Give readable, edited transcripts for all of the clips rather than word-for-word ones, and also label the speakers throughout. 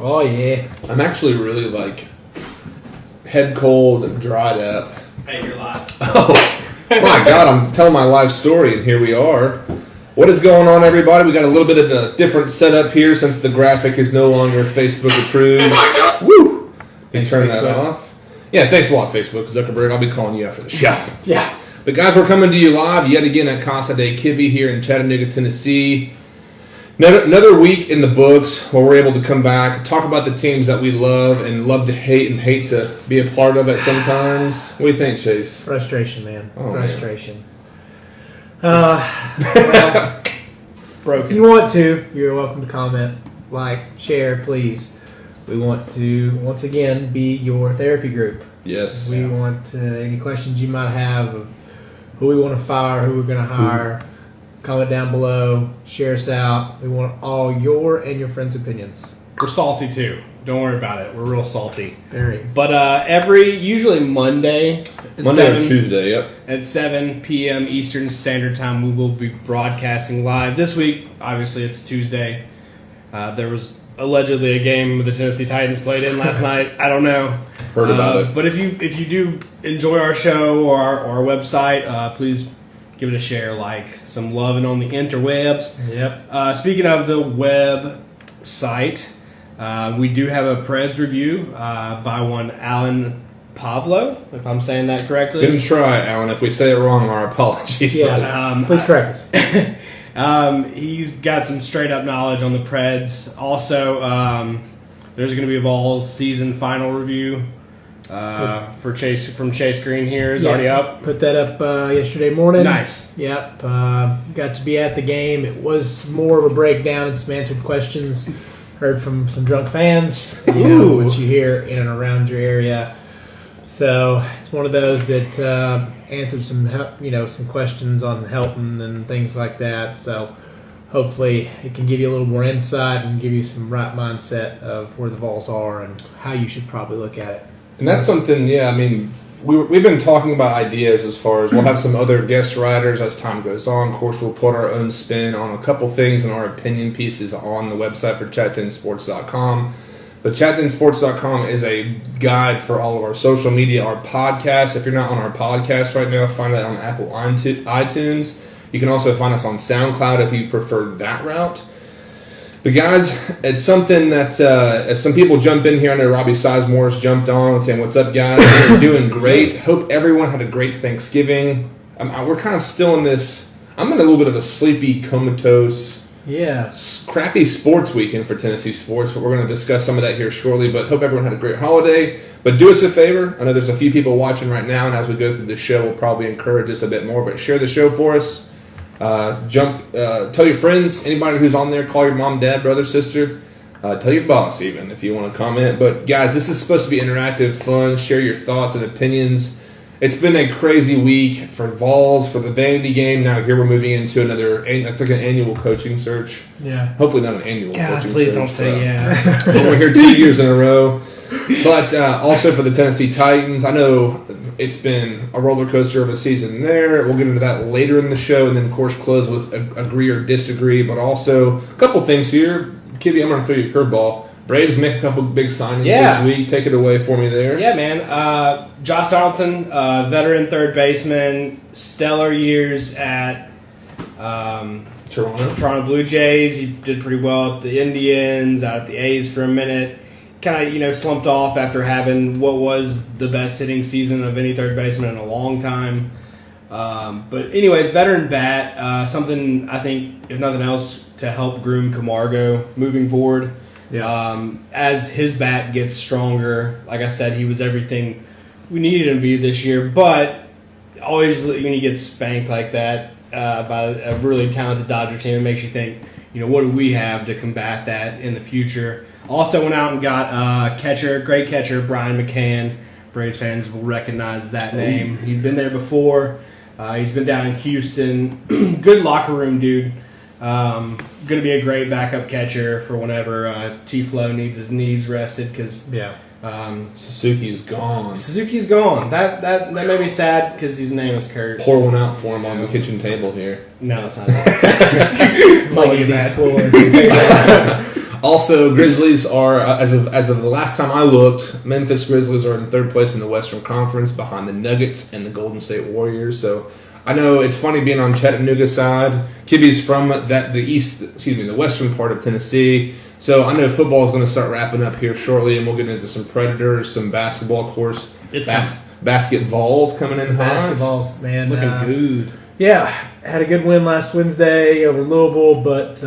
Speaker 1: Oh, yeah.
Speaker 2: I'm actually really, head cold and dried up.
Speaker 3: Hey, you're live.
Speaker 2: Oh, my God, I'm telling my life story, and here we are. What is going on, everybody? We got a little bit of a different setup here since the graphic is no longer Facebook approved. Oh, my God. Woo! You turn that off. Yeah, thanks a lot, Facebook. Zuckerberg, I'll be calling you after the show.
Speaker 1: Yeah.
Speaker 2: But, guys, we're coming to you live yet again at Casa de Kibbe here in Chattanooga, Tennessee. Another week in the books where we're able to come back, talk about the teams that we love and love to hate and hate to be a part of it sometimes. What do you think, Chase?
Speaker 1: Frustration, man.
Speaker 2: Oh,
Speaker 1: Frustration.
Speaker 3: Well, broken.
Speaker 1: If you want to, you're welcome to comment, like, share, please. We want to, once again, be your therapy group.
Speaker 2: Yes.
Speaker 1: We want any questions you might have of who we want to fire, who we're going to hire. Comment down below. Share us out. We want all your and your friends' opinions.
Speaker 3: We're salty too. Don't worry about it. We're real salty.
Speaker 1: Very.
Speaker 3: But usually Monday
Speaker 2: Monday or Tuesday, yep.
Speaker 3: At 7 p.m. Eastern Standard Time, we will be broadcasting live. This week, obviously, it's Tuesday. There was allegedly a game the Tennessee Titans played in last night. I don't know.
Speaker 2: Heard about it.
Speaker 3: But if you do enjoy our show or our website, please give it a share, some loving on the interwebs.
Speaker 1: Yep.
Speaker 3: Speaking of the website, we do have a Preds review by one Alan Pavlo, if I'm saying that correctly.
Speaker 2: Good try, Alan. If we say it wrong, our apologies.
Speaker 1: Yeah. Please correct us.
Speaker 3: He's got some straight up knowledge on the Preds. Also, there's going to be a Vols season final review for Chase from Chase Green here is already up.
Speaker 1: Put that up yesterday morning.
Speaker 3: Nice.
Speaker 1: Yep. Got to be at the game. It was more of a breakdown and some answered questions. Heard from some drunk fans. You know what you hear in and around your area. So it's one of those that answered some questions on Helton and things like that. So hopefully it can give you a little more insight and give you some right mindset of where the Vols are and how you should probably look at it.
Speaker 2: And that's something, we've been talking about ideas as far as we'll have some other guest writers as time goes on. Of course, we'll put our own spin on a couple things and our opinion pieces on the website for chat10sports.com. But chat10sports.com is a guide for all of our social media, our podcast. If you're not on our podcast right now, find that on Apple iTunes. You can also find us on SoundCloud if you prefer that route. But guys, it's something that as some people jump in here, I know Robbie Sizemore's jumped on saying, "What's up, guys? We're doing great. Hope everyone had a great Thanksgiving." We're kind of still in this. I'm in a little bit of a sleepy, comatose, crappy sports weekend for Tennessee sports. But we're going to discuss some of that here shortly. But hope everyone had a great holiday. But do us a favor. I know there's a few people watching right now, and as we go through the show, we'll probably encourage us a bit more. But share the show for us. Tell your friends, anybody who's on there, call your mom, dad, brother, sister, tell your boss even if you want to comment. But guys, this is supposed to be interactive, fun, share your thoughts and opinions. It's been a crazy week for Vols, for the Vandy game. Now here we're moving into it's like an annual coaching search.
Speaker 1: Yeah.
Speaker 2: Hopefully not an annual coaching search.
Speaker 3: Please don't say
Speaker 2: We're here 2 years in a row. But also for the Tennessee Titans, I know it's been a roller coaster of a season there. We'll get into that later in the show, and then, of course, close with agree or disagree. But also, a couple things here. Kibbe, I'm going to throw you a curveball. Braves make a couple big signings this week. Take it away for me there.
Speaker 3: Yeah, man. Josh Donaldson, veteran third baseman, stellar years at Toronto Blue Jays. He did pretty well at the Indians, out at the A's for a minute. Kind of, slumped off after having what was the best hitting season of any third baseman in a long time. But anyways, veteran bat, something I think, if nothing else, to help groom Camargo moving forward.
Speaker 1: Yeah.
Speaker 3: As his bat gets stronger, like I said, he was everything we needed him to be this year. But always when you get spanked like that by a really talented Dodger team, it makes you think, what do we have to combat that in the future? Also went out and got great catcher, Brian McCann. Braves fans will recognize that name. He'd been there before. He's been down in Houston. Good locker room dude. Going to be a great backup catcher for whenever T-Flow needs his knees rested because
Speaker 2: Suzuki's gone.
Speaker 3: Suzuki's gone. That made me sad because his name is Kurt.
Speaker 2: Pour one out for him on the kitchen table here.
Speaker 3: No, it's not.
Speaker 2: Also, Grizzlies are, as of the last time I looked, Memphis Grizzlies are in third place in the Western Conference behind the Nuggets and the Golden State Warriors. So I know it's funny being on Chattanooga's side. Kibby's from the western part of Tennessee. So I know football is going to start wrapping up here shortly, and we'll get into some Predators, some basketball, of course. Basket Vols coming in hot.
Speaker 1: Basketballs, man.
Speaker 3: Looking good.
Speaker 1: Yeah, had a good win last Wednesday over Louisville, but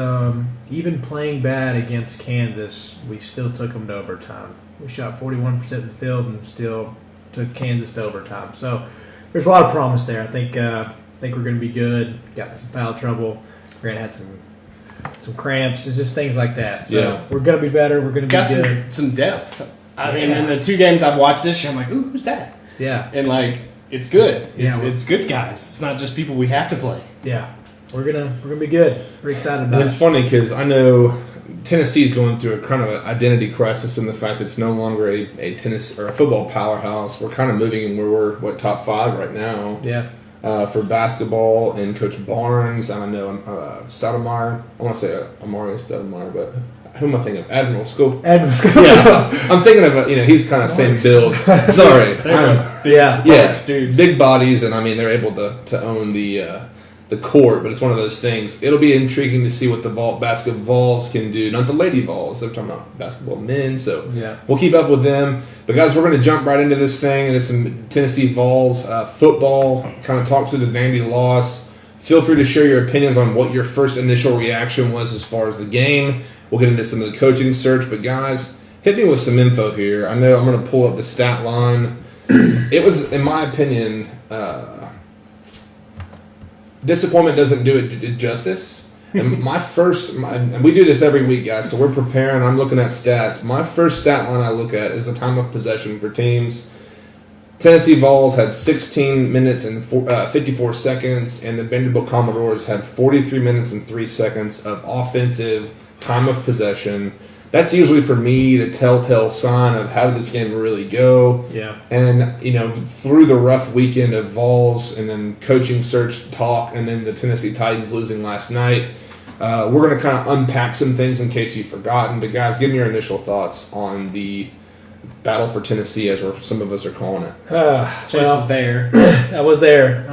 Speaker 1: even playing bad against Kansas, we still took them to overtime. We shot 41% of the field and still took Kansas to overtime. So there's a lot of promise there. I think we're going to be good. Got some foul trouble. Grant had some cramps. It's just things like that. So we're going to be better. We're going to be good.
Speaker 3: Some depth. I mean, in the 2 games I've watched this year, I'm like, ooh, who's that?
Speaker 1: Yeah.
Speaker 3: And like, it's good. It's good guys. It's not just people we have to play.
Speaker 1: Yeah. We're gonna be good. We're excited about it.
Speaker 2: It's funny because I know Tennessee's going through a kind of an identity crisis in the fact that it's no longer a tennis or a football powerhouse. We're kind of moving and we're top 5 right now.
Speaker 1: Yeah.
Speaker 2: For basketball and Coach Barnes. I know Stoudemire. I want to say Amari Stoudemire, but who am I thinking of? Admiral Schofield. Yeah, I'm thinking of he's kind of same build. Sorry. Big bodies, and I mean they're able to own the court, but it's one of those things. It'll be intriguing to see what the basketball Vols can do. Not the Lady Vols. They're talking about basketball men, so we'll keep up with them. But guys, we're going to jump right into this thing, and it's some Tennessee Vols football. Kind of talk through the Vandy loss. Feel free to share your opinions on what your first initial reaction was as far as the game. We'll get into some of the coaching search, but guys, hit me with some info here. I know I'm going to pull up the stat line. It was, in my opinion, disappointment doesn't do it justice. And and we do this every week, guys, so we're preparing. I'm looking at stats. My first stat line I look at is the time of possession for teams. Tennessee Vols had 16 minutes and 54 seconds, and the Vanderbilt Commodores had 43 minutes and 3 seconds of offensive time of possession. That's usually for me the telltale sign of how did this game really go.
Speaker 1: Yeah.
Speaker 2: And through the rough weekend of Vols and then coaching search talk and then the Tennessee Titans losing last night, we're going to kind of unpack some things in case you've forgotten. But guys, give me your initial thoughts on the battle for Tennessee, as some of us are calling it.
Speaker 3: Chase was there.
Speaker 1: I was there.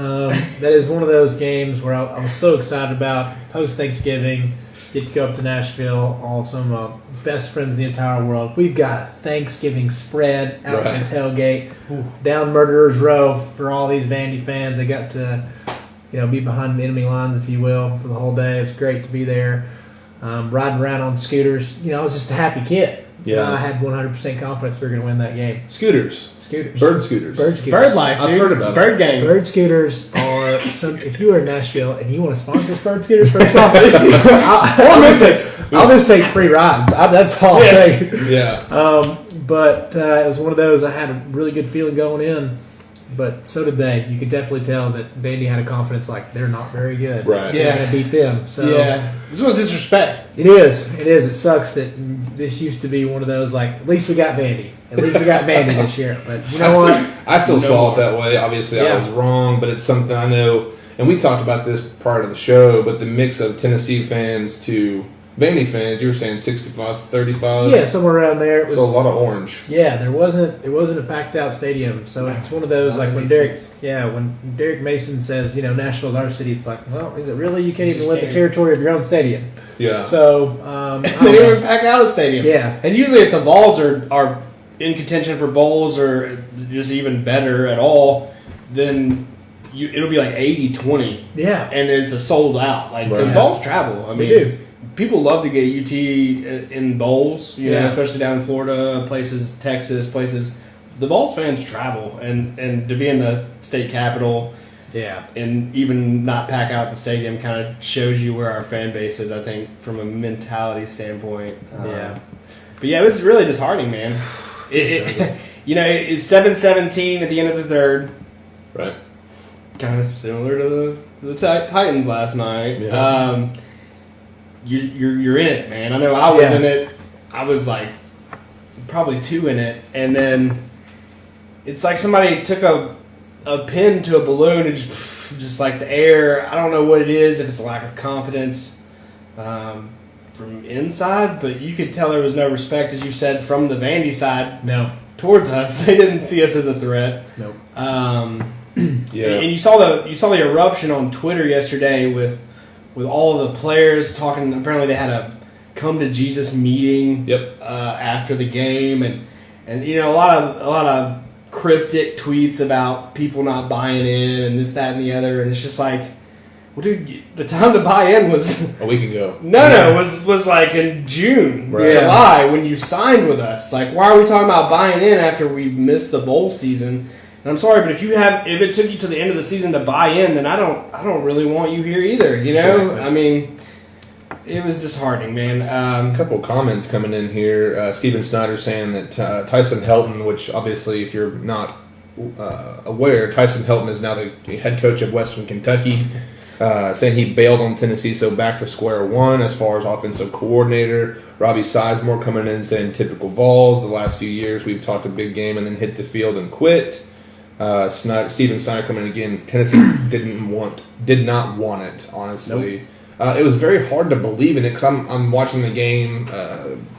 Speaker 1: That is one of those games where I was so excited about post-Thanksgiving. Get to go up to Nashville, all some best friends in the entire world. We've got Thanksgiving spread out in the tailgate, down Murderers Row for all these Vandy fans. They got to, be behind the enemy lines, if you will, for the whole day. It's great to be there, riding around on scooters. I was just a happy kid.
Speaker 2: Yeah,
Speaker 1: I had 100% confidence we were going to win that game.
Speaker 2: Scooters. Bird scooters.
Speaker 3: Bird life, dude.
Speaker 2: I've heard about
Speaker 3: Bird game.
Speaker 1: Bird scooters are if you are in Nashville and you want to sponsor Bird scooters, first off, I'll just take free rides. That's all I'll take.
Speaker 2: Yeah.
Speaker 1: But it was one of those. I had a really good feeling going in, but so did they. You could definitely tell that Vandy had a confidence like they're not very good.
Speaker 2: Right.
Speaker 1: We're going to beat them. So
Speaker 3: this was disrespect.
Speaker 1: It is. It sucks that this used to be one of those like, at least we got Vandy. At least we got Vandy this year. But you know what?
Speaker 2: I still saw it that way. Obviously, I was wrong, but it's something I know. And we talked about this prior to the show, but the mix of Tennessee fans to Vandy fans, you were saying 65-35?
Speaker 1: Yeah, somewhere around there. It was,
Speaker 2: so a lot of orange.
Speaker 1: Yeah, it wasn't a packed out stadium. So it's one of those like when Derek Mason says, Nashville's our city, it's like, well, is it really? You can't even win the territory of your own stadium.
Speaker 2: Yeah.
Speaker 1: So
Speaker 3: they didn't even pack out a stadium.
Speaker 1: Yeah.
Speaker 3: And usually if the Vols are in contention for bowls or just even better at all, then it'll be like 80-20.
Speaker 1: Yeah.
Speaker 3: And it's a sold out. Like, because Vols travel. I mean,
Speaker 1: they do.
Speaker 3: People love to get UT in bowls, know, especially down in Florida, places, Texas, places. The Vols fans travel, and to be in the state capital, and even not pack out the stadium kind of shows you where our fan base is, I think, from a mentality standpoint. But it was really disheartening, man. It's 7-17 at the end of the third.
Speaker 2: Right.
Speaker 3: Kind of similar to the Titans last night.
Speaker 2: Yeah.
Speaker 3: You're in it, man. I know I was in it. I was like probably 2 in it, and then it's like somebody took a pin to a balloon and just like the air. I don't know what it is. If it's a lack of confidence, from inside, but you could tell there was no respect, as you said, from the Vandy side
Speaker 1: No.
Speaker 3: towards us. They didn't see us as a threat.
Speaker 1: Nope.
Speaker 2: Yeah.
Speaker 3: And you saw the eruption on Twitter yesterday with all of the players talking. Apparently, they had a come to Jesus meeting after the game, and a lot of cryptic tweets about people not buying in and this, that, and the other, and it's just like, well, dude, the time to buy in was
Speaker 2: a week ago.
Speaker 3: was like in June,
Speaker 2: Right.
Speaker 3: July when you signed with us. Like, why are we talking about buying in after we missed the bowl season? And I'm sorry, but if it took you to the end of the season to buy in, then I don't really want you here either. You know,
Speaker 2: Exactly.
Speaker 3: I mean, it was disheartening, man.
Speaker 2: A couple of comments coming in here. Steven Snyder saying that Tyson Helton, which obviously, if you're not aware, Tyson Helton is now the head coach of Western Kentucky, saying he bailed on Tennessee, so back to square one as far as offensive coordinator. Robbie Sizemore coming in saying typical Vols. The last few years we've talked a big game and then hit the field and quit. Steven Snyder coming in again. Tennessee did not want it, honestly. Nope. It was very hard to believe in it because I'm watching the game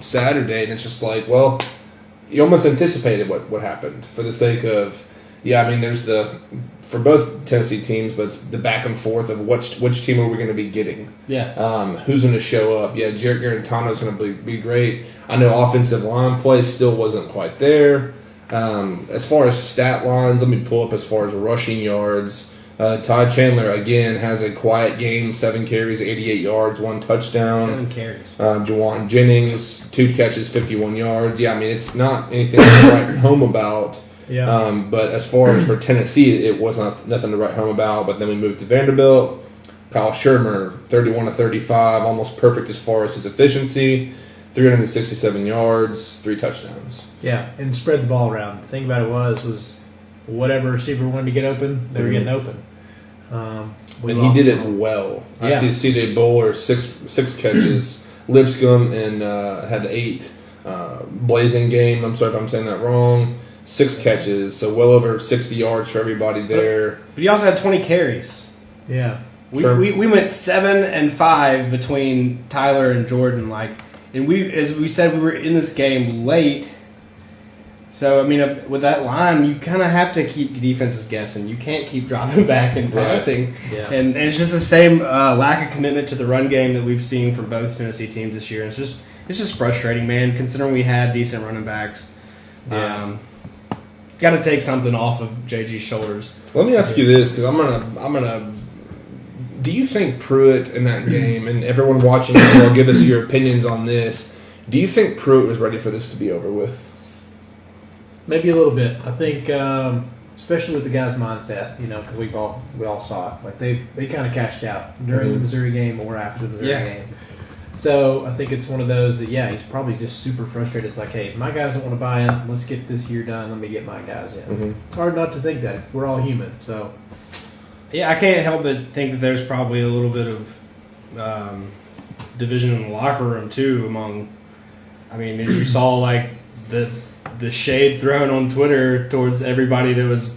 Speaker 2: Saturday, and it's just like, well, you almost anticipated what happened for the sake of, I mean, there's for both Tennessee teams, but it's the back and forth of which team are we going to be getting?
Speaker 3: Yeah.
Speaker 2: Who's going to show up? Yeah, Jarrett Garantano's going to be great. I know offensive line play still wasn't quite there. As far as stat lines, let me pull up as far as rushing yards. Todd Chandler, again, has a quiet game, 7 carries, 88 yards, 1 touchdown.
Speaker 1: 7 carries.
Speaker 2: Jawan Jennings, 2 catches, 51 yards. Yeah, I mean, it's not anything to write home about.
Speaker 1: Yeah.
Speaker 2: But as far as for Tennessee, it was nothing to write home about. But then we moved to Vanderbilt. Kyle Shermer, 31 of 35, almost perfect as far as his efficiency. 367 yards, 3 touchdowns.
Speaker 1: Yeah, and spread the ball around. The thing about it was whatever receiver wanted to get open, they were getting open.
Speaker 2: And he did it well. I see C.J. Bowler, 6 catches. Lipscomb and had 8. Blazing Game, I'm sorry if I'm saying that wrong. 6 catches, so well over 60 yards for everybody there.
Speaker 3: But he also had 20 carries.
Speaker 1: Yeah.
Speaker 3: We went 7 and 5 between Tyler and Jordan, and as we said, we were in this game late. So I mean, with that line, you kind of have to keep defenses guessing. You can't keep dropping back and passing.
Speaker 1: Right. Yeah.
Speaker 3: And it's just the same lack of commitment to the run game that we've seen from both Tennessee teams this year. And it's just frustrating, man. Considering we had decent running backs.
Speaker 1: Yeah.
Speaker 3: Got to take something off of JG's shoulders.
Speaker 2: Let me ask you this, because I'm gonna. Do you think Pruitt in that game, and everyone watching as well, give us your opinions on this? Do you think Pruitt was ready for this to be over with?
Speaker 1: Maybe a little bit. I think, especially with the guys' mindset, because we all saw it. Like they kind of cashed out during the Missouri game or after the Missouri game. So I think it's one of those that he's probably just super frustrated. It's like, hey, my guys don't want to buy in. Let's get this year done. Let me get my guys in. Mm-hmm. It's hard not to think that. We're all human. So
Speaker 3: yeah, I can't help but think that there's probably a little bit of division in the locker room too. As you saw, the shade thrown on Twitter towards everybody that was,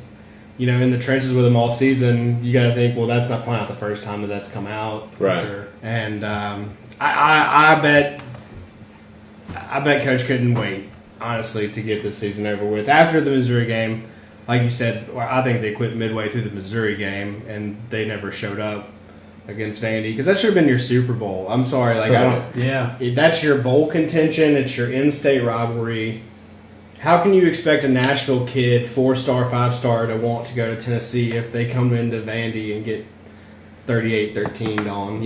Speaker 3: in the trenches with him all season. You got to think, well, that's not playing out the first time that's come out,
Speaker 2: right?
Speaker 3: Sure. And I bet Coach couldn't wait, honestly, to get this season over with. After the Missouri game, like you said, I think they quit midway through the Missouri game, and they never showed up against Vandy, because that should have been your Super Bowl. I'm sorry, I don't.
Speaker 1: Yeah,
Speaker 3: that's your bowl contention. It's your in-state rivalry. How can you expect a Nashville kid, 4-star, 5-star, to want to go to Tennessee if they come into Vandy and get 38-13 on?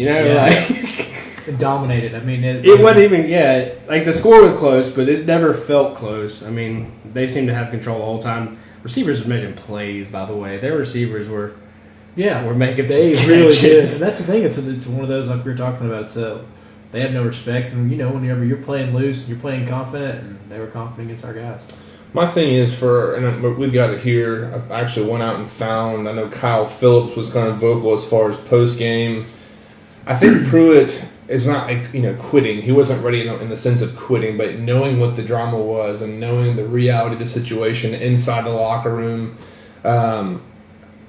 Speaker 1: It dominated. I mean,
Speaker 3: it wasn't even. The score was close, but it never felt close. I mean, they seemed to have control the whole time. Receivers were making plays, by the way. Their receivers were making
Speaker 1: they
Speaker 3: some
Speaker 1: really
Speaker 3: catches.
Speaker 1: did. And that's the thing. It's one of those like we were talking about. So they have no respect, and whenever you're playing loose and you're playing confident, and they were confident against our guys.
Speaker 2: My thing is and we've got it here. I actually went out and found. I know Kyle Phillips was kind of vocal as far as post game. I think Pruitt is not quitting. He wasn't ready in the sense of quitting, but knowing what the drama was and knowing the reality of the situation inside the locker room.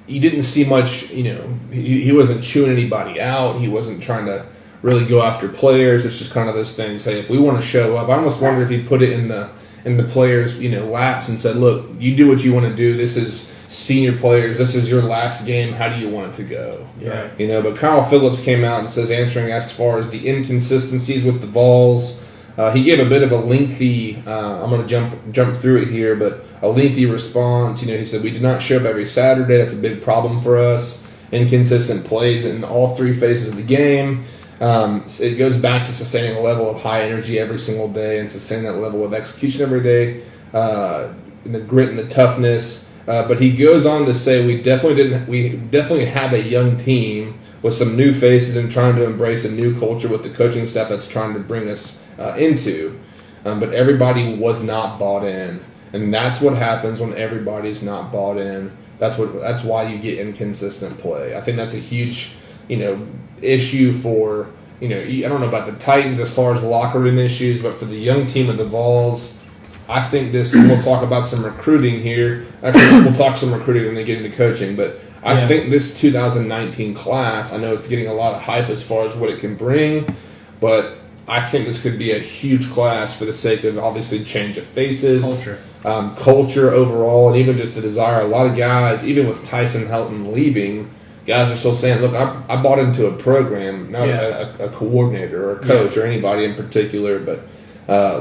Speaker 2: You didn't see much. He wasn't chewing anybody out. He wasn't trying to really go after players. It's just kind of those things. Hey, if we want to show up, I almost wonder if he put it in the players' laps and said, look, you do what you want to do. This is senior players. This is your last game. How do you want it to go?
Speaker 1: Yeah.
Speaker 2: But Kyle Phillips came out and says, answering as far as the inconsistencies with the Vols. He gave a bit of a lengthy, I'm going to jump through it here, but a lengthy response. He said, we did not show up every Saturday. That's a big problem for us. Inconsistent plays in all three phases of the game. It goes back to sustaining a level of high energy every single day and sustaining that level of execution every day, and the grit and the toughness. But he goes on to say we definitely have a young team with some new faces and trying to embrace a new culture with the coaching staff that's trying to bring us into. But everybody was not bought in. And that's what happens when everybody's not bought in. That's why you get inconsistent play. I think that's a huge, issue for, I don't know about the Titans as far as locker room issues, but for the young team of the Vols, I think we'll talk about some recruiting here. Actually, we'll talk some recruiting when they get into coaching, but I think this 2019 class, I know it's getting a lot of hype as far as what it can bring, but I think this could be a huge class for the sake of obviously change of faces, culture overall, and even just the desire. A lot of guys, even with Tyson Helton leaving, guys are still saying, look, I bought into a program, not a coordinator or a coach or anybody in particular. But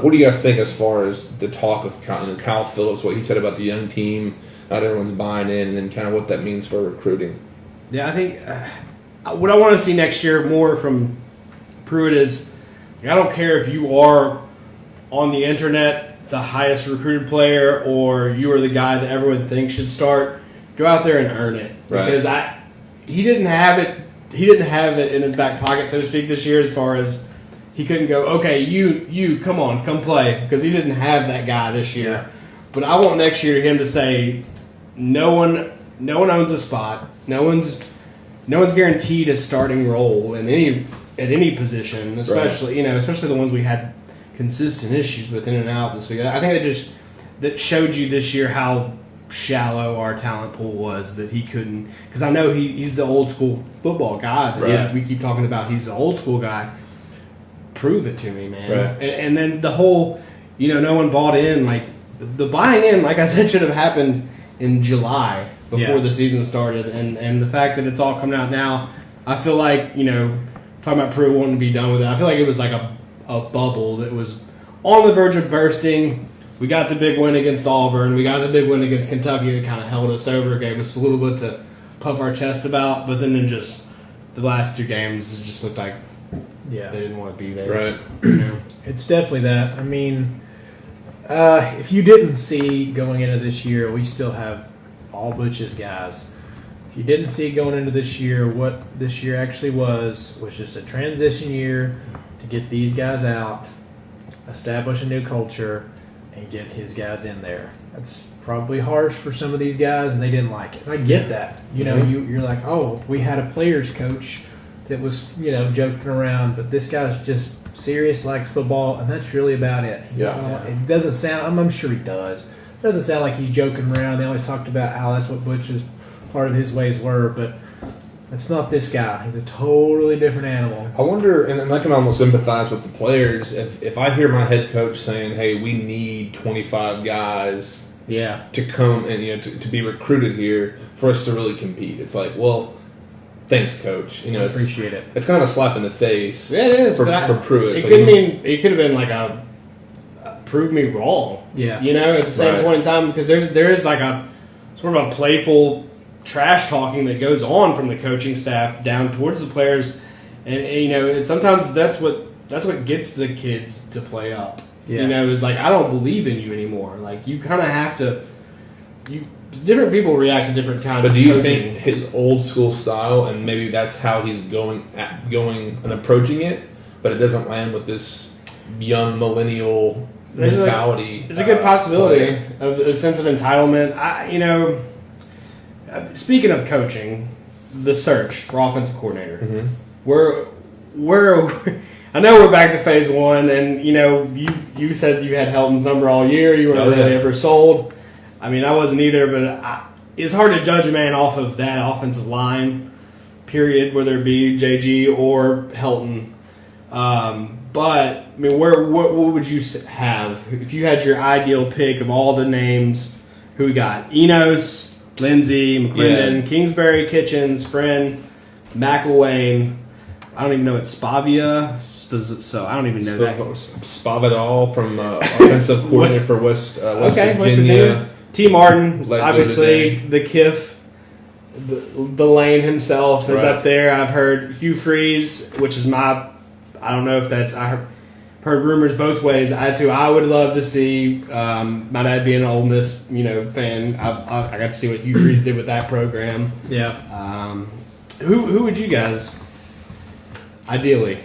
Speaker 2: what do you guys think as far as the talk of Kyle Phillips, what he said about the young team, not everyone's buying in, and then kind of what that means for recruiting?
Speaker 3: Yeah, I think what I want to see next year more from Pruitt is, I don't care if you are on the internet the highest recruited player or you are the guy that everyone thinks should start. Go out there and earn it, because he didn't have it. He didn't have it in his back pocket, so to speak, this year. As far as he couldn't go, okay, you come play, because he didn't have that guy this year.
Speaker 1: Yeah.
Speaker 3: But I want next year him to say, no one owns a spot. No one's guaranteed a starting role at any position, especially especially the ones we had consistent issues with in and out this week. I think that showed you this year how shallow our talent pool was, that he couldn't, because I know he's the old school football guy that we keep talking about. He's the old school guy. Prove it to me, man. And then the whole, no one bought in. Like the buying in, like I said, should have happened in July before the season started. And the fact that it's all coming out now, I feel like, talking about Pruitt wanting to be done with it, I feel like it was like a bubble that was on the verge of bursting. We got the big win against Auburn. We got the big win against Kentucky that kind of held us over, gave us a little bit to puff our chest about. But then in just the last two games, it just looked like they didn't want to be there.
Speaker 2: Right.
Speaker 1: It's definitely that. I mean, if you didn't see going into this year, we still have all Butch's guys. If you didn't see going into this year, what this year actually was just a transition year to get these guys out, establish a new culture, and get his guys in there. That's probably harsh for some of these guys, and they didn't like it. I get that. You're like, oh, we had a players coach that was, joking around, but this guy's just serious, likes football, and that's really about it. It doesn't sound, I'm sure he does. It doesn't sound like he's joking around. They always talked about how that's what Butch's part of his ways were, but it's not this guy. He's a totally different animal.
Speaker 2: I wonder, and I can almost empathize with the players, if I hear my head coach saying, hey, we need 25 guys to come and to be recruited here for us to really compete. It's like, well, thanks, coach.
Speaker 1: I appreciate it.
Speaker 2: It's kind of a slap in the face.
Speaker 3: Yeah, it is
Speaker 2: for Pruitt.
Speaker 3: It could have been like a prove me wrong.
Speaker 1: Yeah.
Speaker 3: At the same point in time, because there is like a sort of a playful trash talking that goes on from the coaching staff down towards the players, and sometimes that's what gets the kids to play up. It's like, I don't believe in you anymore. Like, you kind of have to. Different people react to different kinds.
Speaker 2: But
Speaker 3: of
Speaker 2: do you
Speaker 3: coaching.
Speaker 2: think his old school style, and maybe that's how he's going and approaching it, but it doesn't land with this young millennial mentality?
Speaker 3: There's a good possibility of a sense of entitlement. Speaking of coaching, the search for offensive coordinator, we're I know we're back to phase one, and you said you had Helton's number all year. You weren't really ever sold. I mean, I wasn't either, but it's hard to judge a man off of that offensive line, period, whether it be JG or Helton. But I mean, what would you have if you had your ideal pick of all the names? Who we got? Enos, Lindsey, McClendon, Kingsbury, Kitchens, Friend, McElwain. I don't even know what Spavia. So I don't even know that.
Speaker 2: Spavital from offensive coordinator for West Virginia.
Speaker 3: T. Martin, obviously the Kiff, the Lane himself is up there. I've heard Hugh Freeze, which is I don't know if that's I heard rumors both ways. I would love to see. My dad being an Ole Miss, fan. I got to see what Hugh Freeze did with that program.
Speaker 1: Yeah.
Speaker 3: Who would you guys ideally?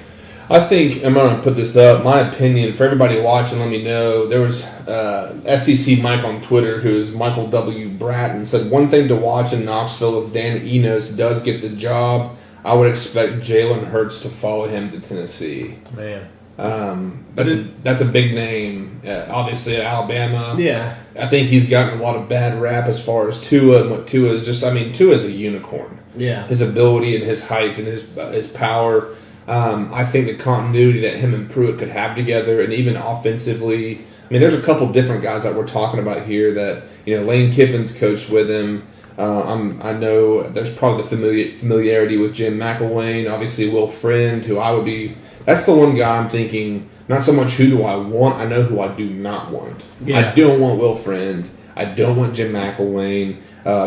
Speaker 2: I think I'm going to put this up. My opinion for everybody watching. Let me know. There was SEC Mike on Twitter, who is Michael W. Bratton, said one thing to watch in Knoxville if Dan Enos does get the job. I would expect Jalen Hurts to follow him to Tennessee.
Speaker 1: Man.
Speaker 2: That's a big name. Obviously, at Alabama.
Speaker 3: Yeah.
Speaker 2: I think he's gotten a lot of bad rap as far as Tua and what Tua is. Tua's a unicorn.
Speaker 3: Yeah.
Speaker 2: His ability and his height and his power. I think the continuity that him and Pruitt could have together, and even offensively. I mean, there's a couple different guys that we're talking about here that Lane Kiffin's coached with him. I know there's probably the familiarity with Jim McElwain. Obviously, Will Friend, who I would be. That's the one guy I'm thinking. Not so much who do I want. I know who I do not want.
Speaker 3: Yeah.
Speaker 2: I don't want Will Friend. I don't want Jim McElwain.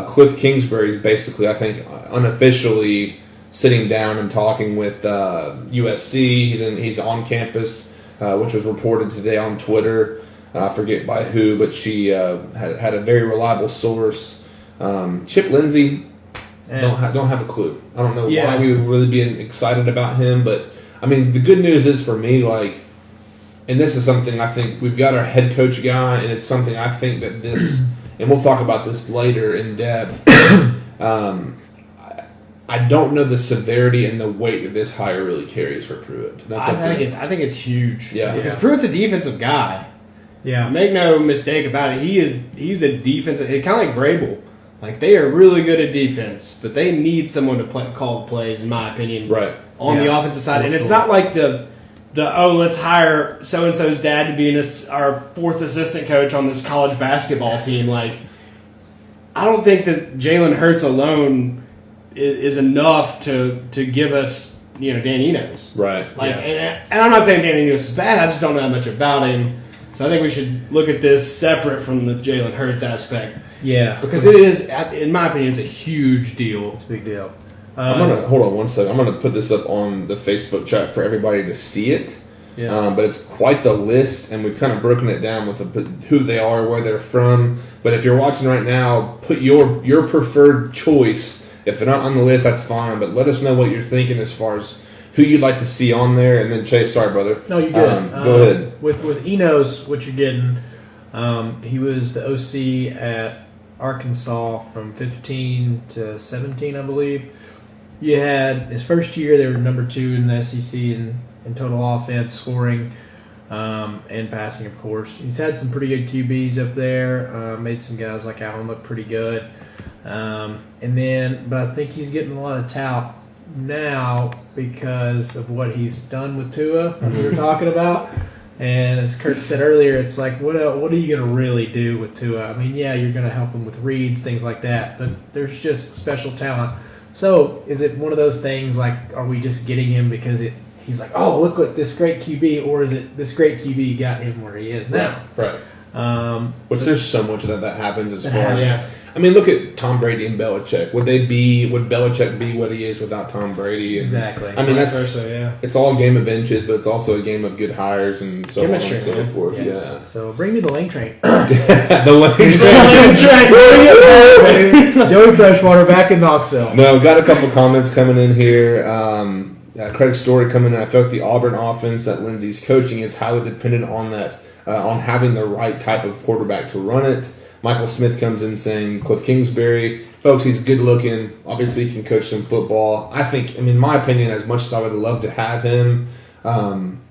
Speaker 2: Cliff Kingsbury is basically, I think, unofficially sitting down and talking with USC. He's on campus, which was reported today on Twitter. I forget by who, but she had a very reliable source. Chip Lindsey, don't have a clue. I don't know why we would really be excited about him, but I mean, the good news is for me, and this is something I think we've got our head coach guy, and it's something I think that this, and we'll talk about this later in depth. I don't know the severity and the weight that this hire really carries for Pruitt.
Speaker 3: I think it's huge.
Speaker 2: Yeah.
Speaker 3: Because Pruitt's a defensive guy.
Speaker 1: Yeah.
Speaker 3: Make no mistake about it. He's a defensive. It's kind of like Vrabel. Like, they are really good at defense, but they need someone to call the plays, in my opinion.
Speaker 2: Right.
Speaker 3: On the offensive side, and it's not like the let's hire so and so's dad to be our fourth assistant coach on this college basketball team. Like, I don't think that Jalen Hurts alone is enough to give us Dan Enos.
Speaker 2: Right.
Speaker 3: And I'm not saying Dan Enos is bad. I just don't know that much about him. So I think we should look at this separate from the Jalen Hurts aspect.
Speaker 1: Yeah.
Speaker 3: Because it is, in my opinion, it's a huge deal.
Speaker 1: It's a big deal.
Speaker 2: I'm gonna hold on one second. I'm gonna put this up on the Facebook chat for everybody to see it.
Speaker 1: Yeah.
Speaker 2: But it's quite the list, and we've kind of broken it down with who they are, where they're from. But if you're watching right now, put your preferred choice. If they're not on the list, that's fine. But let us know what you're thinking as far as who you'd like to see on there. And then Chase, sorry, brother.
Speaker 1: No, you're good.
Speaker 2: Go ahead.
Speaker 1: With Enos, what you're getting, he was the OC at Arkansas from 15 to 17, I believe. You had his first year, they were number 2 in the SEC in total offense, scoring, and passing, of course. He's had some pretty good QBs up there, made some guys like Allen look pretty good. But I think he's getting a lot of tout now because of what he's done with Tua, we were talking about. And as Kurt said earlier, it's like, what are you going to really do with Tua? I mean, yeah, you're going to help him with reads, things like that, but there's just special talent. So is it one of those things like, are we just getting him because he's like, oh, look what this great QB, or is it this great QB got him where he is now?
Speaker 2: Right. Which there's so much that happens as far as.
Speaker 1: Yeah.
Speaker 2: I mean, look at Tom Brady and Belichick. Would Belichick be what he is without Tom Brady? And,
Speaker 1: exactly.
Speaker 2: I mean, it's all a game of inches, but it's also a game of good hires and so on and so forth. Yeah.
Speaker 1: So bring me the lane train.
Speaker 2: The lane train.
Speaker 1: Joey Freshwater back in Knoxville.
Speaker 2: No, got a couple comments coming in here. Craig Story coming in. I felt the Auburn offense that Lindsey's coaching is highly dependent on that, on having the right type of quarterback to run it. Michael Smith comes in saying Cliff Kingsbury, folks, he's good looking. Obviously, he can coach some football. In my opinion, as much as I would love to have him, I'm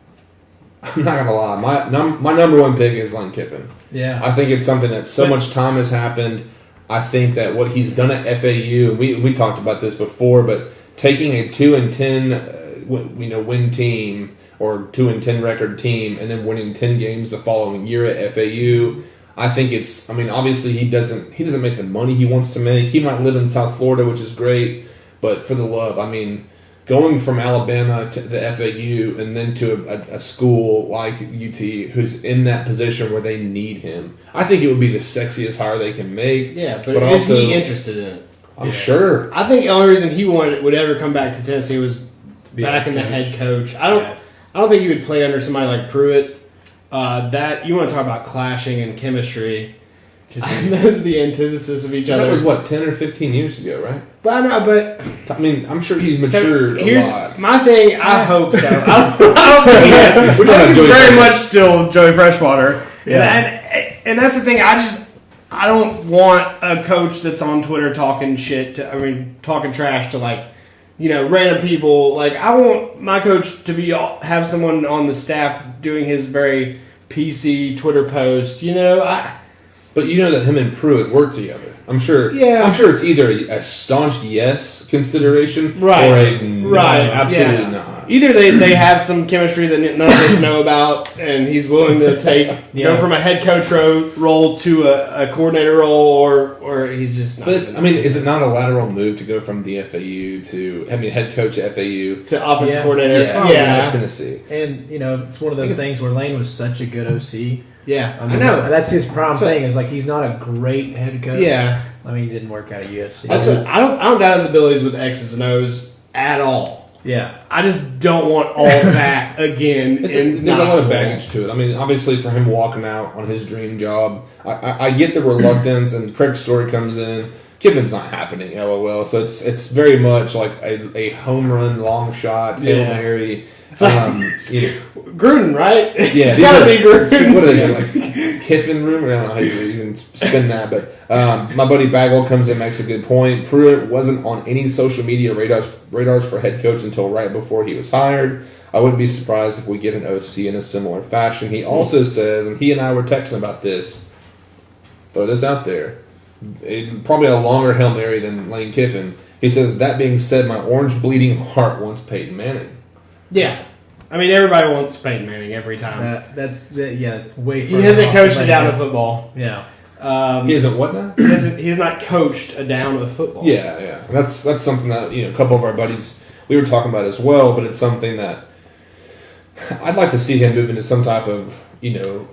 Speaker 2: not gonna lie. My number one pick is Lane Kiffin.
Speaker 1: Yeah,
Speaker 2: I think it's something that much time has happened. I think that what he's done at FAU, we talked about this before, but taking a 2-10 win team or 2-10 record team and then winning 10 games the following year at FAU. I think it's, I mean, obviously he doesn't make the money he wants to make. He might live in South Florida, which is great, but for the love, I mean, going from Alabama to the FAU and then to a school like UT who's in that position where they need him, I think it would be the sexiest hire they can make.
Speaker 3: Yeah, but is
Speaker 2: also,
Speaker 3: he interested in it?
Speaker 2: I'm sure.
Speaker 3: I think the only reason he would ever come back to Tennessee was back in the head coach. I don't think he would play under somebody like Pruitt. That you want to talk about clashing and chemistry. Those are the antithesis of each other.
Speaker 2: That was what, 10 or 15 years ago, right?
Speaker 3: But I know, but
Speaker 2: I mean, I'm sure he's matured a lot.
Speaker 3: My thing. I hope so. I don't think he is. He's very much still Joey Freshwater. Yeah. And that's the thing. I don't want a coach that's on Twitter talking shit. Talking trash to random people. Like, I want my coach to have someone on the staff doing his very PC Twitter post.
Speaker 2: But you know that him and Pruitt work together. I'm sure. Yeah. I'm sure it's either a staunch yes consideration or a no, absolutely not.
Speaker 3: Either they have some chemistry that none of us know about, and he's willing to go from a head coach role to a coordinator role, or he's just not.
Speaker 2: But is it not a lateral move to go from the FAU to head coach at FAU
Speaker 3: to offensive coordinator?
Speaker 2: Yeah, Tennessee.
Speaker 1: And it's one of those things where Lane was such a good OC.
Speaker 3: Yeah,
Speaker 1: I know. That's his prime thing. Is he's not a great head coach.
Speaker 3: Yeah,
Speaker 1: he didn't work out at USC.
Speaker 3: I don't doubt his abilities with X's and O's at all.
Speaker 1: Yeah,
Speaker 3: I just don't want all that again.
Speaker 2: There's a lot of baggage to it. Obviously for him walking out on his dream job, I get the reluctance. And Craig's story comes in. Kiffin's not happening. LOL. So it's very much like a home run, long shot, Hail Mary.
Speaker 3: It's Gruden, right?
Speaker 2: Yeah,
Speaker 3: it's gotta be Gruden.
Speaker 2: What are they like? Kiffin room? I don't know how you even spin that, but my buddy Bagwell comes in, makes a good point. Pruitt wasn't on any social media radars for head coach until right before he was hired. I wouldn't be surprised if we get an OC in a similar fashion. He also says, and he and I were texting about this. Throw this out there. It's probably a longer Hail Mary than Lane Kiffin. He says, that being said, my orange bleeding heart wants Peyton Manning.
Speaker 3: Yeah. Everybody wants Peyton Manning every time.
Speaker 1: Way.
Speaker 3: He hasn't coached a down of football.
Speaker 1: Yeah.
Speaker 2: He isn't what now?
Speaker 3: He has not coached a down of football.
Speaker 2: Yeah. That's something that a couple of our buddies we were talking about as well. But it's something that I'd like to see him move into some type of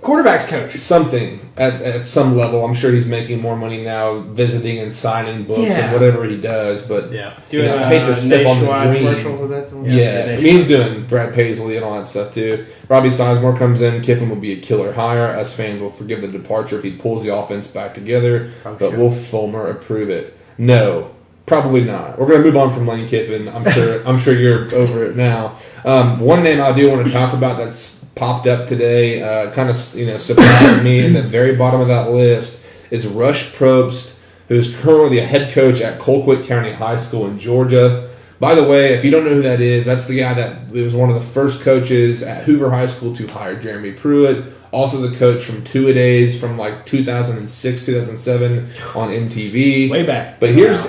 Speaker 3: quarterback's coach,
Speaker 2: something at some level. I'm sure he's making more money now visiting and signing books and whatever he does. But
Speaker 3: I
Speaker 2: hate to step on the dream.
Speaker 3: Commercial, was that the one?
Speaker 2: He's doing Brad Paisley and all that stuff too. Robbie Sizemore comes in. Kiffin will be a killer hire. Us fans will forgive the departure if he pulls the offense back together. But will Fulmer approve it? No. Probably not. We're going to move on from Lane Kiffin. I'm sure you're over it now. One name I do want to talk about that's popped up today, kind of surprised me. In the very bottom of that list is Rush Probst, who's currently a head coach at Colquitt County High School in Georgia. By the way, if you don't know who that is, that's the guy that was one of the first coaches at Hoover High School to hire Jeremy Pruitt. Also the coach from Two-A-Days from 2006, 2007 on MTV.
Speaker 3: Way back.
Speaker 2: But here's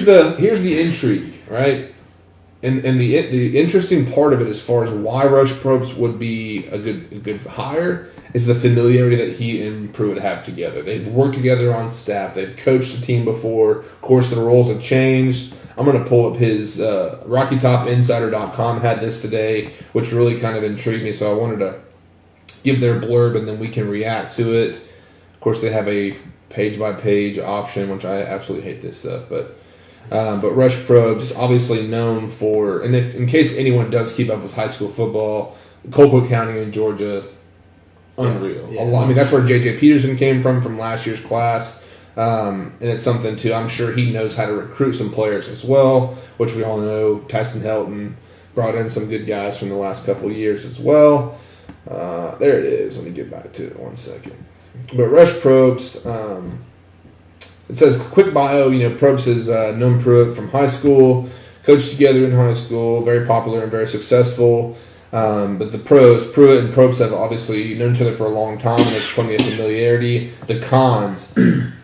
Speaker 2: the intrigue, right? And the interesting part of it, as far as why Rush Probst would be a good hire, is the familiarity that he and Pruitt have together. They've worked together on staff. They've coached a team before. Of course, the roles have changed. I'm going to pull up his RockyTopInsider.com had this today, which really kind of intrigued me. So I wanted to give their blurb, and then we can react to it. Of course, they have a page-by-page option, which I absolutely hate this stuff, but Rush Probst, obviously known for, and if in case anyone does keep up with high school football, Colquitt County in Georgia, unreal. Yeah. That's where J.J. Peterson came from last year's class, and it's something too. I'm sure he knows how to recruit some players as well, which we all know. Tyson Helton brought in some good guys from the last couple of years as well. There it is. Let me get back to it 1 second. But Rush Probst, it says, quick bio, Probst has known Pruitt from high school, coached together in high school, very popular and very successful. But the pros, Pruitt and Probst have obviously known each other for a long time, and there's plenty of familiarity. The cons,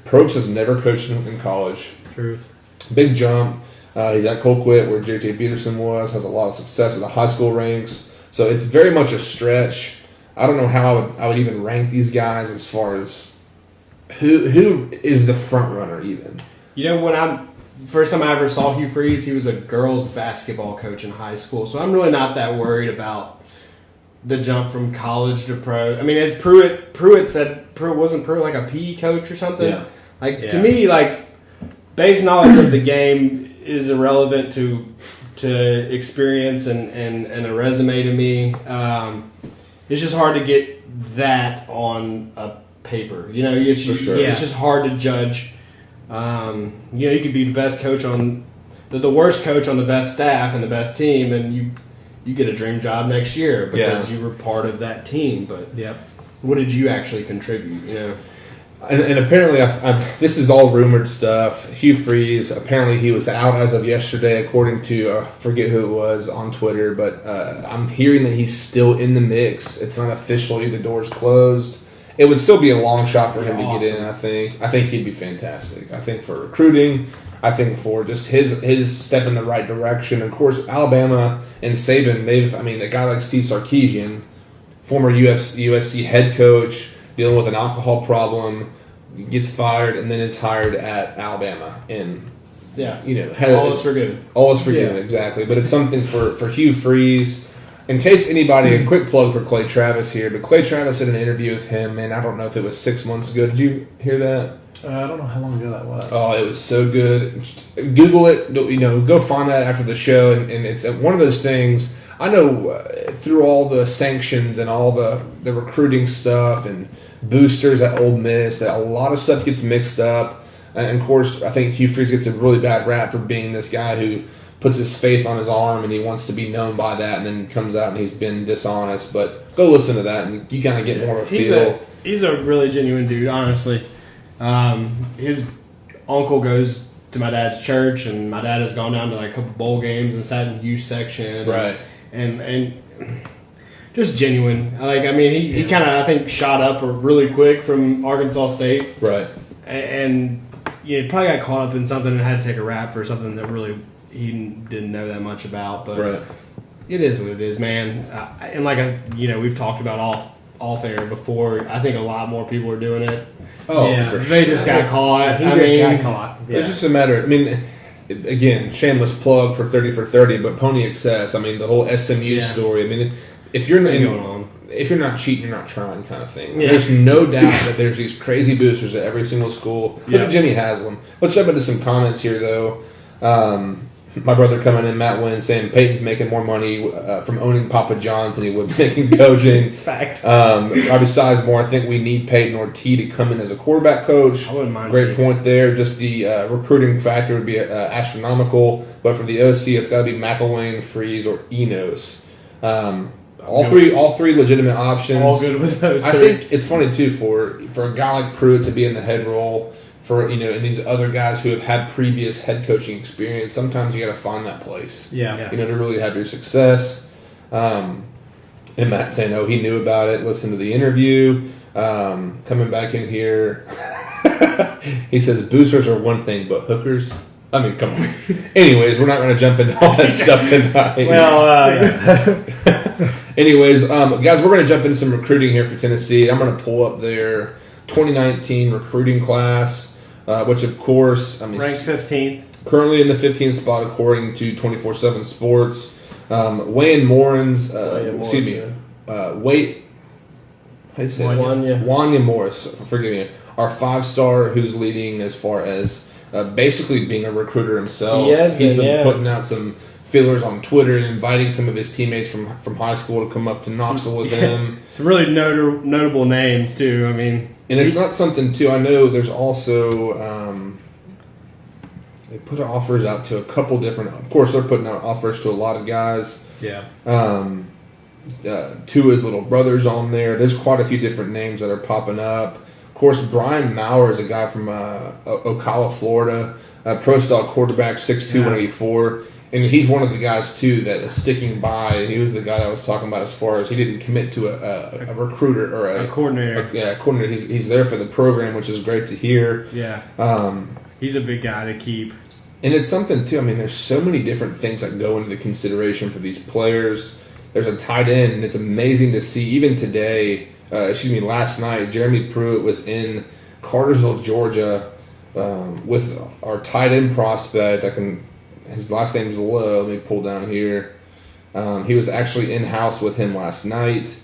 Speaker 2: Probst has never coached in college.
Speaker 1: Truth.
Speaker 2: Big jump. He's at Colquitt, where J.J. Peterson was, has a lot of success at the high school ranks. So it's very much a stretch. I don't know how I would even rank these guys as far as who is the front runner even.
Speaker 3: When first time I ever saw Hugh Freeze, he was a girls basketball coach in high school. So I'm really not that worried about the jump from college to pro. I mean, as Pruitt said, wasn't Pruitt like a PE coach or something?
Speaker 2: Yeah.
Speaker 3: To me, like, base knowledge of the game is irrelevant to experience and a resume to me. It's just hard to get that on a paper. It's just hard to judge. You could be the best coach on the worst coach on the best staff and the best team, and you get a dream job next year because you were part of that team. But what did you actually contribute?
Speaker 2: And apparently, this is all rumored stuff. Hugh Freeze, apparently he was out as of yesterday, according to, I forget who it was on Twitter, but I'm hearing that he's still in the mix. It's not official, the door's closed. It would still be a long shot for him to get in, I think. I think he'd be fantastic. I think for recruiting, I think for just his step in the right direction. Of course, Alabama and Saban, a guy like Steve Sarkisian, former USC head coach, dealing with an alcohol problem, gets fired, and then is hired at Alabama. And,
Speaker 3: all is forgiven.
Speaker 2: All is forgiven, exactly. But it's something for Hugh Freeze. In case anybody, a quick plug for Clay Travis here, but Clay Travis did an interview with him, and I don't know if it was 6 months ago. Did you hear that?
Speaker 1: I don't know how long ago that was.
Speaker 2: Oh, it was so good. Google it. Go find that after the show, and it's one of those things. I know through all the sanctions and all the recruiting stuff and boosters at Ole Miss that a lot of stuff gets mixed up. And, of course, I think Hugh Freeze gets a really bad rap for being this guy who puts his faith on his arm and he wants to be known by that, and then comes out and he's been dishonest. But go listen to that, and you kind of get more of a feel.
Speaker 3: He's a really genuine dude, honestly. His uncle goes to my dad's church, and my dad has gone down to like a couple bowl games and sat in the youth section.
Speaker 2: Right.
Speaker 3: And just genuine. He kind of, I think, shot up really quick from Arkansas State.
Speaker 2: Right.
Speaker 3: And probably got caught up in something and had to take a rap for something that really he didn't know that much about. But it is what it is, man. And we've talked about off air before. I think a lot more people are doing it.
Speaker 2: Oh,
Speaker 3: yeah,
Speaker 2: for
Speaker 3: they
Speaker 2: sure.
Speaker 3: just got caught.
Speaker 1: He got caught. Yeah.
Speaker 2: It's just a matter. Again, shameless plug for 30 for 30, but Pony Excess. The whole SMU story. If you're not cheating, you're not trying, kind of thing.
Speaker 3: Yeah.
Speaker 2: There's no doubt that there's these crazy boosters at every single school. Look at Jimmy Haslam. Let's jump into some comments here, though. My brother coming in, Matt Wynn, saying Peyton's making more money from owning Papa John's than he would making coaching.
Speaker 3: Fact.
Speaker 2: Robbie Sizemore, I think we need Peyton or T to come in as a quarterback coach.
Speaker 3: I wouldn't mind.
Speaker 2: Great point there. Just the recruiting factor would be astronomical. But for the OC, it's got to be McElwain, Freeze, or Enos. All three legitimate options.
Speaker 3: All good with those.
Speaker 2: I think it's funny too for a guy like Pruitt to be in the head role. And these other guys who have had previous head coaching experience, sometimes you got to find that place.
Speaker 1: Yeah.
Speaker 2: To really have your success. And Matt saying, "Oh, he knew about it. Listen to the interview." Coming back in here, he says boosters are one thing, but hookers. Come on. Anyways, we're not going to jump into all that stuff tonight. Anyways, guys, we're going to jump into some recruiting here for Tennessee. I'm going to pull up their 2019 recruiting class, which, of course,
Speaker 3: ranked 15th.
Speaker 2: Currently in the 15th spot, according to 24/7 Sports. Wayne Morris, excuse me, Wait, how do you say it? Wanya Morris, forgive me, our 5-star who's leading as far as basically being a recruiter himself. He's been putting out some fillers on Twitter and inviting some of his teammates from high school to come up to Knoxville with him.
Speaker 3: Some really notable names, too.
Speaker 2: And it's not something, too, I know there's also, they put offers out to a couple different, of course, they're putting out offers to a lot of guys.
Speaker 3: Yeah.
Speaker 2: Two of his little brothers on there. There's quite a few different names that are popping up. Of course, Brian Maurer is a guy from Ocala, Florida, pro-style quarterback, 6'2", 184. And he's one of the guys, too, that is sticking by. He was the guy I was talking about as far as he didn't commit to a recruiter or a
Speaker 3: coordinator.
Speaker 2: A coordinator. He's there for the program, which is great to hear.
Speaker 3: Yeah. He's a big guy to keep.
Speaker 2: And it's something, too. There's so many different things that go into the consideration for these players. there's a tight end, and it's amazing to see. Even today, last night, Jeremy Pruitt was in Cartersville, Georgia, with our tight end prospect. His last name is Lowe. Let me pull down here. He was actually in house with him last night.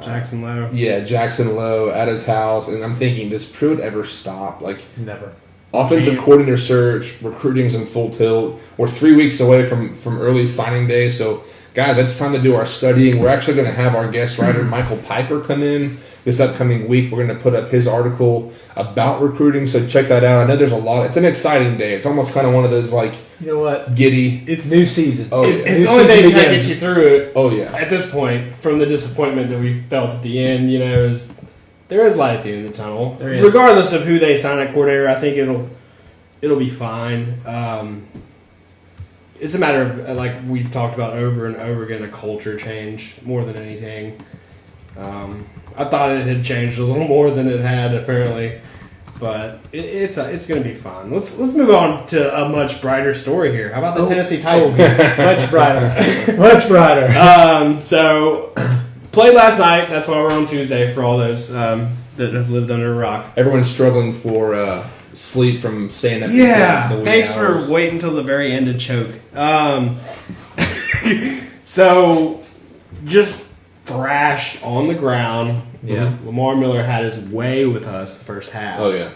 Speaker 3: Jackson Lowe.
Speaker 2: Jackson Lowe at his house, and I'm thinking, does Pruitt ever stop?
Speaker 1: Never.
Speaker 2: Offensive coordinator search, recruiting's in full tilt. We're 3 weeks away from early signing day, so guys, it's time to do our studying. We're actually going to have our guest writer Michael Piper come in this upcoming week. We're going to put up his article about recruiting, so check that out. I know there's a lot. It's an exciting day. It's almost kind of one of those
Speaker 1: you know what,
Speaker 2: giddy.
Speaker 1: It's new season.
Speaker 2: Oh yeah,
Speaker 3: it's the only thing that gets you through it.
Speaker 2: Oh yeah.
Speaker 3: At this point, from the disappointment that we felt at the end, there is light at the end of the tunnel. Regardless of who they sign at coordinator, I think it'll be fine. It's a matter of, like we've talked about over and over again, a culture change more than anything. I thought it had changed a little more than it had apparently, but it's going to be fun. Let's move on to a much brighter story here. How about the Tennessee Titans?
Speaker 1: Much brighter, much brighter.
Speaker 3: So played last night. That's why we're on Tuesday for all those that have lived under a rock.
Speaker 2: Everyone's struggling for sleep from staying up.
Speaker 3: Yeah, thanks for waiting until the very end to choke. So just thrashed on the ground.
Speaker 1: Yeah,
Speaker 3: Lamar Miller had his way with us the first half.
Speaker 2: Oh yeah.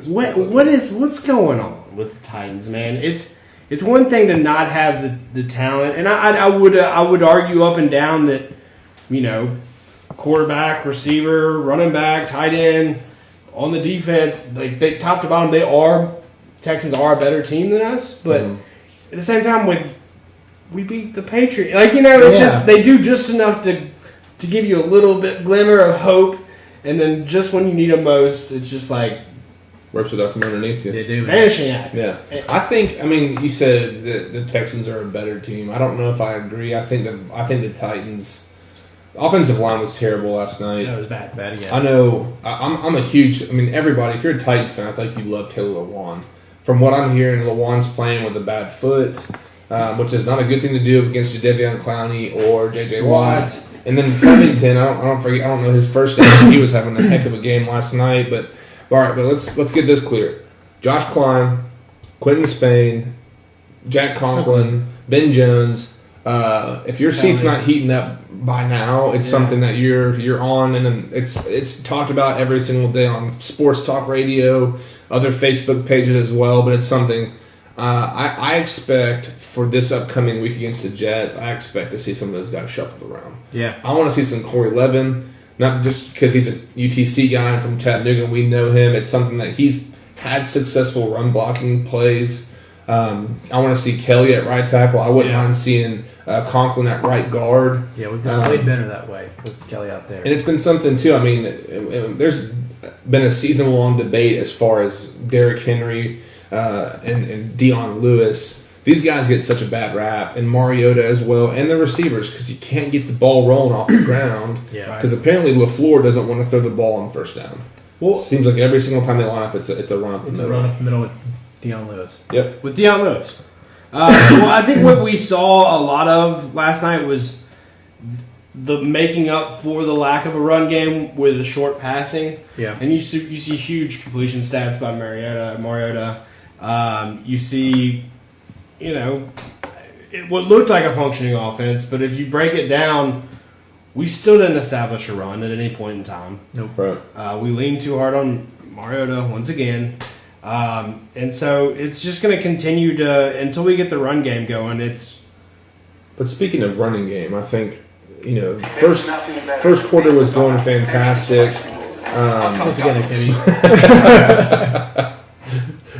Speaker 3: What's going on with the Titans, man? It's one thing to not have the talent, and I would argue up and down that quarterback, receiver, running back, tight end, on the defense, like they top to bottom, Texans are a better team than us, but at the same time, when we beat the Patriots, it's just they do just enough to give you a little bit glimmer of hope, and then just when you need them most, it's just like
Speaker 2: rips it out from underneath you.
Speaker 1: They do.
Speaker 3: Vanishing act.
Speaker 2: Yeah. You said that the Texans are a better team. I don't know if I agree. I think the Titans' offensive line was terrible last night.
Speaker 1: That was bad again.
Speaker 2: I know. I'm a huge. Everybody. If you're a Titans fan, I think you love Taylor Lewan. From what I'm hearing, Lewan's playing with a bad foot, which is not a good thing to do against Jadeveon Clowney or J.J. Watt. And then Covington, I don't know his first name. He was having a heck of a game last night. But all right, but let's get this clear. Josh Klein, Quentin Spain, Jack Conklin, Ben Jones. If your seat's not heating up by now, it's something that you're on, and then it's talked about every single day on sports talk radio, other Facebook pages as well. But it's something I expect for this upcoming week against the Jets. I expect to see some of those guys shuffled around.
Speaker 1: Yeah,
Speaker 2: I want to see some Corey Levin, not just because he's a UTC guy and from Chattanooga, we know him. It's something that he's had successful run blocking plays. I want to see Kelly at right tackle. I wouldn't mind seeing Conklin at right guard.
Speaker 1: Yeah, we've just played better that way with Kelly out there.
Speaker 2: And it's been something, too. There's been a season-long debate as far as Derrick Henry and Dion Lewis. These guys get such a bad rap, and Mariota as well, and the receivers, because you can't get the ball rolling off the ground. Because apparently LaFleur doesn't want to throw the ball on first down. Well, seems like every single time they line up, it's a run up the middle.
Speaker 1: It's a run up the middle with Dion Lewis.
Speaker 2: Yep.
Speaker 3: With Dion Lewis. Well, I think what we saw a lot of last night was the making up for the lack of a run game with the short passing.
Speaker 1: Yeah.
Speaker 3: And you see huge completion stats by Mariota. You see, what looked like a functioning offense, but if you break it down, we still didn't establish a run at any point in time.
Speaker 1: Nope.
Speaker 2: Right.
Speaker 3: We leaned too hard on Mariota once again. And so it's just going to continue until we get the run game going.
Speaker 2: But speaking of running game, I think, first quarter was going fantastic.
Speaker 1: Put together, Kenny.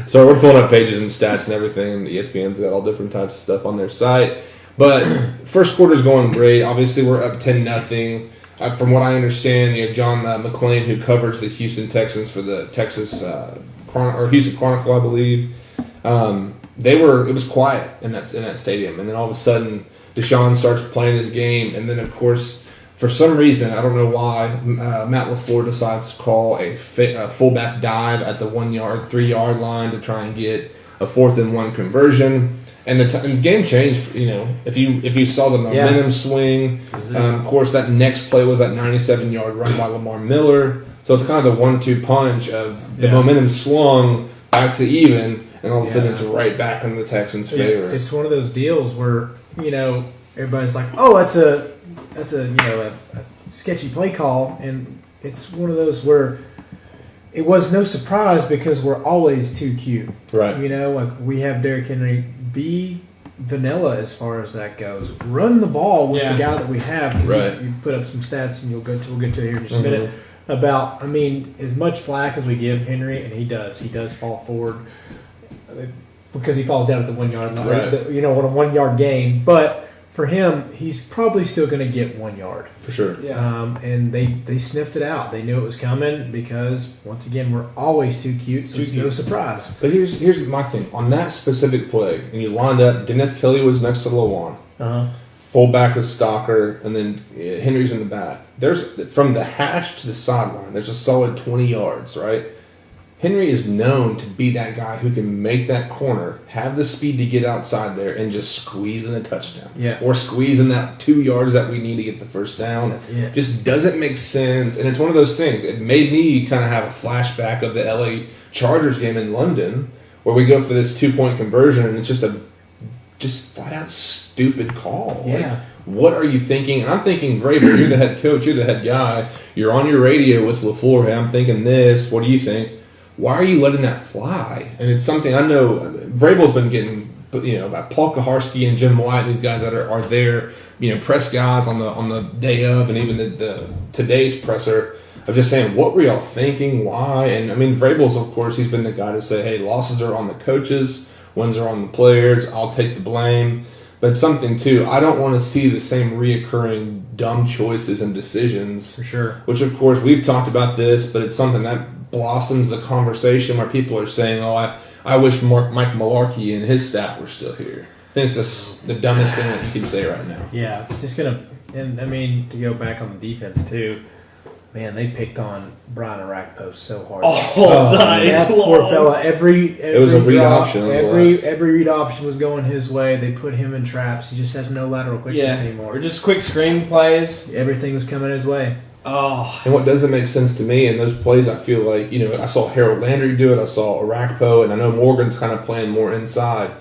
Speaker 2: So we're pulling up pages and stats and everything, and ESPN's got all different types of stuff on their site. But first quarter's going great. Obviously, we're up 10-0. From what I understand, John McClain, who covers the Houston Texans for the Texas Houston Chronicle, I believe, it was quiet in that stadium, and then all of a sudden Deshaun starts playing his game, and then of course for some reason, I don't know why, Matt LaFleur decides to call a fullback dive at the 3 yard line to try and get a 4th and 1 conversion. And the game changed. If you saw the momentum swing, of course that next play was that 97-yard run by Lamar Miller. So it's kind of the 1-2 punch of the momentum swung back to even, and all of a sudden it's right back in the Texans' favor.
Speaker 1: It's one of those deals where everybody's like, oh, that's a a sketchy play call, and it's one of those where it was no surprise because we're always too cute.
Speaker 2: Right.
Speaker 1: Like we have Derrick Henry be vanilla as far as that goes. Run the ball with the guy that we have. Because you put up some stats, and we'll get to it here in just a minute. About, as much flack as we give Henry, and he does fall forward because he falls down at the 1 yard line.
Speaker 2: Right.
Speaker 1: On a 1 yard gain, but. For him, he's probably still going to get 1 yard.
Speaker 2: For sure.
Speaker 3: Yeah.
Speaker 1: And they sniffed it out. They knew it was coming because, once again, we're always too cute, so it's no surprise.
Speaker 2: But here's my thing. On that specific play, and you lined up, Dennis Kelly was next to Lawan. Fullback was Stalker, and then Henry's in the back. There's from the hash to the sideline, there's a solid 20 yards, right? Henry is known to be that guy who can make that corner, have the speed to get outside there, and just squeeze in a touchdown.
Speaker 1: Yeah.
Speaker 2: Or squeeze in that 2 yards that we need to get the first down.
Speaker 1: That's it.
Speaker 2: Just doesn't make sense. And it's one of those things. It made me kind of have a flashback of the LA Chargers game in London, where we go for this 2-point conversion, and it's just flat out stupid call.
Speaker 1: Yeah.
Speaker 2: Like, what are you thinking? And I'm thinking, Vrabel, you're the head coach, you're the head guy. You're on your radio with LaFleur. Hey, I'm thinking this. What do you think? Why are you letting that fly? And it's something I know Vrabel's been getting, about Paul Kaharski and Jim White, these guys that are there, press guys on the day of, and even the today's presser of just saying, what were y'all thinking? Why? And Vrabel's, of course, he's been the guy to say, hey, losses are on the coaches, wins are on the players. I'll take the blame. But something too, I don't want to see the same reoccurring dumb choices and decisions.
Speaker 1: For sure.
Speaker 2: Which, of course, we've talked about this, but it's something that blossoms the conversation where people are saying, I wish Mike Mularkey and his staff were still here. I think it's just the dumbest thing that you can say right now.
Speaker 1: Yeah, it's just going to – and, to go back on the defense too, man, they picked on Brian Arakpo so hard.
Speaker 3: That
Speaker 1: poor fella. Every
Speaker 2: was a read
Speaker 1: drop,
Speaker 2: option.
Speaker 1: Every read option was going his way. They put him in traps. He just has no lateral quickness anymore.
Speaker 3: Or just quick screen plays.
Speaker 1: Everything was coming his way.
Speaker 3: Oh.
Speaker 2: And what doesn't make sense to me in those plays, I feel like, I saw Harold Landry do it, I saw Arakpo, and I know Morgan's kind of playing more inside.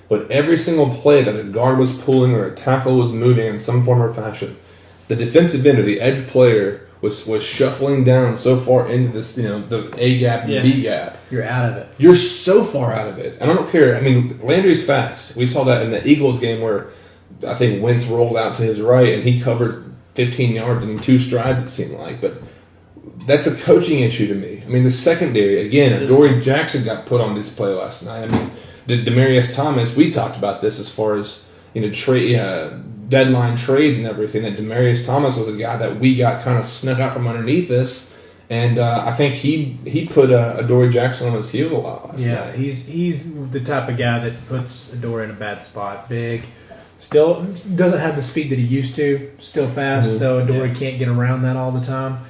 Speaker 2: But every single play that a guard was pulling or a tackle was moving in some form or fashion, the defensive end or the edge player was shuffling down so far into this, the A gap and B gap.
Speaker 1: You're out of it.
Speaker 2: You're so far out of it. And I don't care. Landry's fast. We saw that in the Eagles game where I think Wentz rolled out to his right and he covered 15 yards in 2 strides, it seemed like. But that's a coaching issue to me. The secondary, again, Adoree Jackson got put on display last night. Demaryius Thomas, we talked about this as far as, deadline trades and everything, that Demaryius Thomas was a guy that we got kind of snuck out from underneath us. And I think he put Adoree Jackson on his heel a lot last night.
Speaker 1: He's the type of guy that puts Adoree in a bad spot. Big. Still doesn't have the speed that he used to. Still fast, so Adoree can't get around that all the time.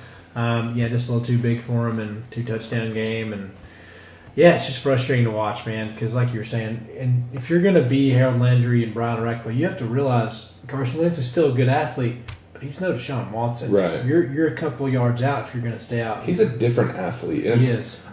Speaker 1: Just a little too big for him, and 2 touchdown game, and it's just frustrating to watch, man. Because like you were saying, and if you're going to be Harold Landry and Brian Arakpo, you have to realize Carson Wentz is still a good athlete, but he's no Deshaun Watson.
Speaker 2: Right.
Speaker 1: You're a couple yards out if you're going to stay out.
Speaker 2: He's a different athlete. And
Speaker 1: he is.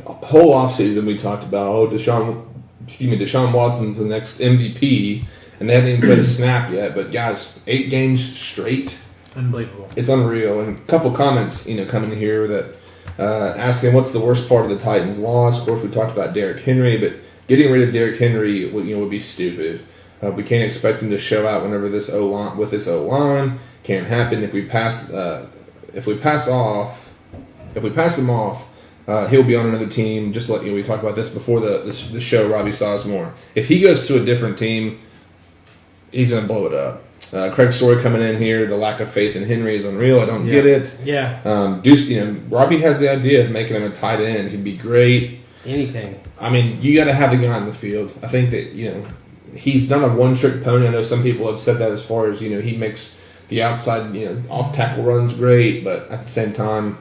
Speaker 2: Whole offseason we talked about, Deshaun Watson's the next MVP. And they haven't even played a snap yet, but guys, 8 games straight.
Speaker 1: Unbelievable.
Speaker 2: It's unreal. And a couple comments, coming in here that asking what's the worst part of the Titans' loss. Of course, we talked about Derrick Henry, but getting rid of Derrick Henry would be stupid. We can't expect him to show out whenever this O-line can't happen. If we pass him off, he'll be on another team. Just like we talked about this before the show. Robbie Sizemore. If he goes to a different team, he's going to blow it up. Craig Story coming in here, the lack of faith in Henry is unreal. I don't get it.
Speaker 1: Yeah.
Speaker 2: Deuce, Robbie has the idea of making him a tight end. He'd be great.
Speaker 3: Anything.
Speaker 2: You got to have the guy in the field. I think that, he's not a one-trick pony. I know some people have said that as far as, he makes the outside, off-tackle runs great, but at the same time,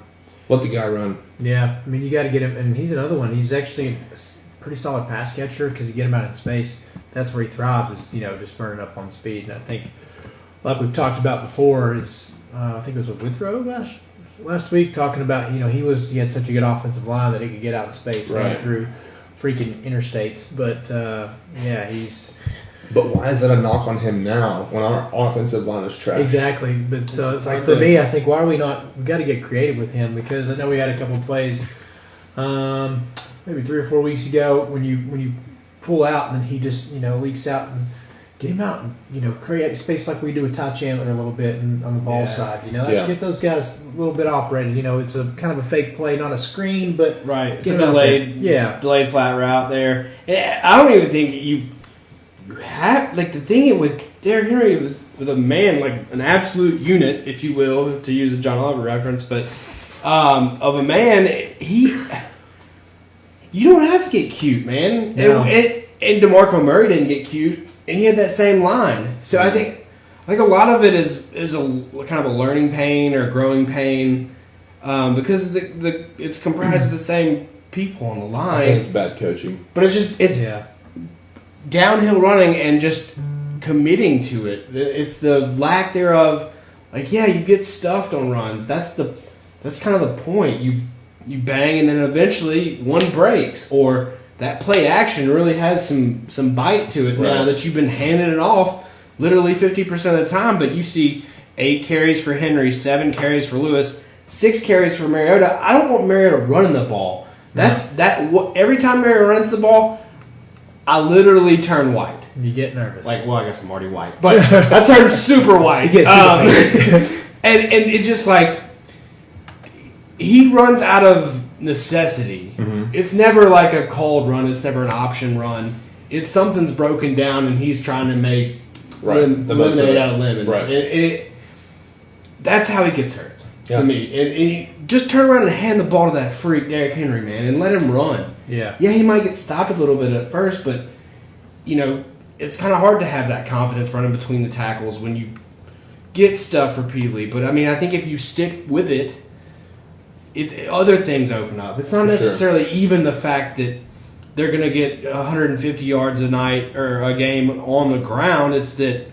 Speaker 2: let the guy run.
Speaker 1: Yeah. You got to get him, and he's another one. He's actually pretty solid pass catcher because you get him out in space. That's where he thrives, is just burning up on speed. And I think, like we've talked about before, is I think it was with Withrow last week talking about he had such a good offensive line that he could get out in space and run through freaking interstates. But he's.
Speaker 2: But why is that a knock on him now when our offensive line is trash?
Speaker 1: Exactly. But so it's like for me, I think why are we not? We got to get creative with him because I know we had a couple of plays, maybe 3 or 4 weeks ago when you pull out and then he just leaks out and get him out and create space like we do with Ty Chandler a little bit and on the ball side. Let's get those guys a little bit operated. It's a kind of a fake play, not a screen, but
Speaker 3: it's a delayed flat route there. I don't even think you have the thing with Derrick Henry with a man like an absolute unit, if you will, to use a John Oliver reference, but of a man you don't have to get cute, man.
Speaker 1: No.
Speaker 3: And DeMarco Murray didn't get cute, and he had that same line. So I think a lot of it is a kind of a learning pain or growing pain because it's comprised of the same people on the line.
Speaker 2: I think it's bad coaching,
Speaker 3: but it's downhill running and just committing to it. It's the lack thereof. You get stuffed on runs. That's kind of the point. You bang and then eventually one breaks, or that play action really has some bite to it now that you've been handing it off literally 50% of the time. But you see 8 carries for Henry, 7 carries for Lewis, 6 carries for Mariota. I don't want Mariota running the ball. Every time Mariota runs the ball, I literally turn white.
Speaker 1: You get nervous.
Speaker 3: I guess I'm already white, but I turned super white. And it just he runs out of necessity. Mm-hmm. It's never like a called run. It's never an option run. It's something's broken down and he's trying to make lemonade out of lemons. Right. That's how he gets hurt to me. And he just turn around and hand the ball to that freak Derrick Henry, man, and let him run. Yeah, he might get stopped a little bit at first, but it's kind of hard to have that confidence running between the tackles when you get stuff repeatedly. But I think if you stick with it, other things open up. It's not necessarily even the fact that they're going to get 150 yards a night or a game on the ground. It's that,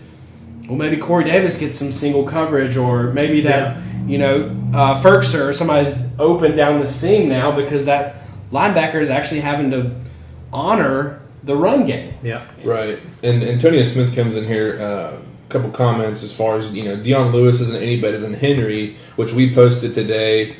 Speaker 3: maybe Corey Davis gets some single coverage, or maybe that, Ferkser or somebody's open down the seam now because that linebacker is actually having to honor the run game. Yeah. Right.
Speaker 2: And Antonio Smith comes in here, a couple comments as far as, Deion Lewis isn't any better than Henry, which we posted today.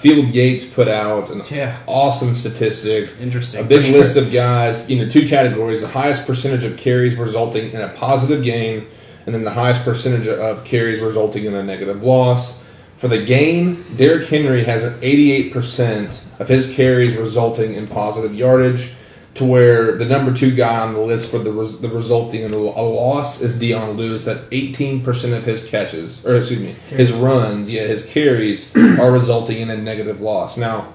Speaker 2: Field Yates put out an awesome statistic.
Speaker 3: Interesting.
Speaker 2: A big list of guys, 2 categories: the highest percentage of carries resulting in a positive gain, and then the highest percentage of carries resulting in a negative loss. For the gain, Derrick Henry has an 88% of his carries resulting in positive yardage, to where the number 2 guy on the list for the resulting in a loss is Deion Lewis. That 18% of his catches, his runs, his carries are resulting in a negative loss. Now,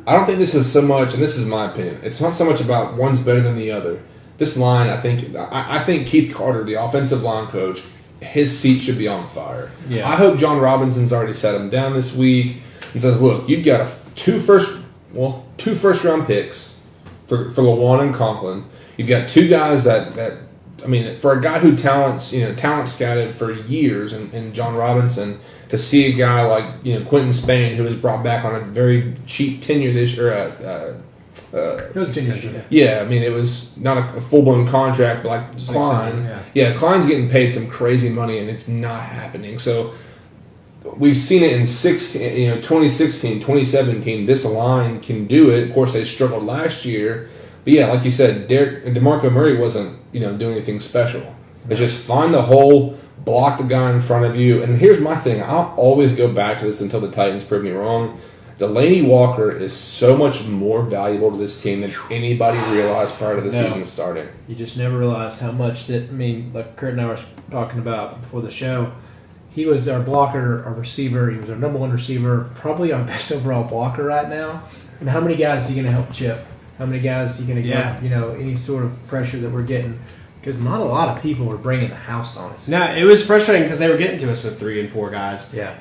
Speaker 2: I don't think this is so much, and this is my opinion, it's not so much about one's better than the other. This line, I think Keith Carter, the offensive line coach, his seat should be on fire. Yeah. I hope John Robinson's already sat him down this week and says, look, you've got 2 first-round picks for Lewan and Conklin. You've got 2 guys that for a guy who talent scouted for years, and John Robinson, to see a guy like Quentin Spain, who was brought back on a very cheap tenure this year.
Speaker 1: It was 10 years ago.
Speaker 2: Yeah, it was not a full-blown contract, but like Klein. Klein's getting paid some crazy money, and it's not happening. So we've seen it in 2016, 2017. This line can do it. Of course, they struggled last year. But like you said, DeMarco Murray wasn't doing anything special. It's just find the hole, block the guy in front of you. And here's my thing. I'll always go back to this until the Titans prove me wrong. Delaney Walker is so much more valuable to this team than anybody realized prior to the season starting.
Speaker 1: You just never realized how much that, like Kurt and I were talking about before the show, he was our blocker, our receiver. He was our number 1 receiver, probably our best overall blocker right now. And how many guys is he going to help chip? How many guys is he going to get, any sort of pressure that we're getting? Because not a lot of people were bringing the house on us.
Speaker 3: No, it was frustrating because they were getting to us with 3 and 4 guys. Yeah,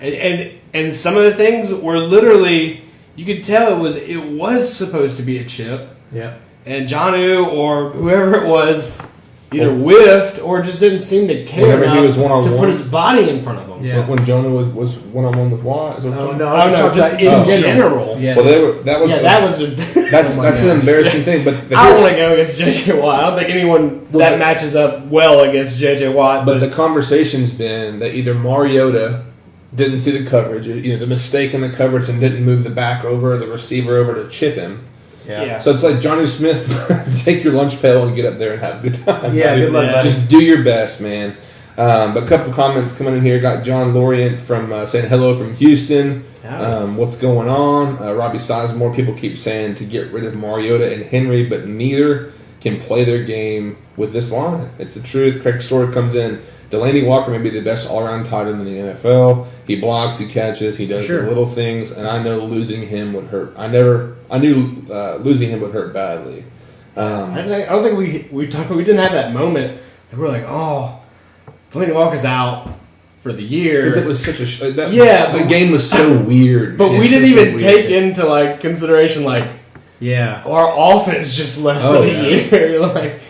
Speaker 3: and some of the things were literally, you could tell it was supposed to be a chip,
Speaker 1: Yeah.
Speaker 3: And Jonnu or whoever it was either whiffed or just didn't seem to care
Speaker 2: Whenever he
Speaker 3: enough
Speaker 2: was one-on-one.
Speaker 3: to put his body in front of him.
Speaker 1: Yeah.
Speaker 2: When Jonah was one-on-one with Watt? Is that what you're
Speaker 1: no,
Speaker 2: talking
Speaker 1: I was
Speaker 3: just
Speaker 1: talking about
Speaker 3: in general.
Speaker 1: Yeah.
Speaker 2: Well, that was
Speaker 3: That's
Speaker 2: that's an embarrassing thing. But
Speaker 3: I don't want to go against J.J. Watt. I don't think anyone that matches up well against J.J. Watt.
Speaker 2: But the conversation's been that either Mariota didn't see the coverage, the mistake in the coverage, and didn't move the back over, the receiver over to chip him.
Speaker 3: Yeah.
Speaker 2: So it's like Johnny Smith, take your lunch pail and get up there and have a good time.
Speaker 1: Yeah, good luck, buddy.
Speaker 2: Just do your best, man. But a couple comments coming in here. Got John Lorient from saying hello from Houston. What's going on? Robbie Sizemore. People keep saying to get rid of Mariota and Henry, but neither can play their game with this line. It's the truth. Craig Story comes in. Delaney Walker may be the best all-around tight end in the NFL. He blocks, he catches, he does the little things, and I know losing him would hurt. I knew losing him would hurt badly.
Speaker 3: I don't think we didn't have that moment. And we're like, oh, Delaney Walker's out for the year
Speaker 2: Because it was such a
Speaker 3: the
Speaker 2: game was so weird.
Speaker 3: But we didn't even take into consideration our offense just left for the year.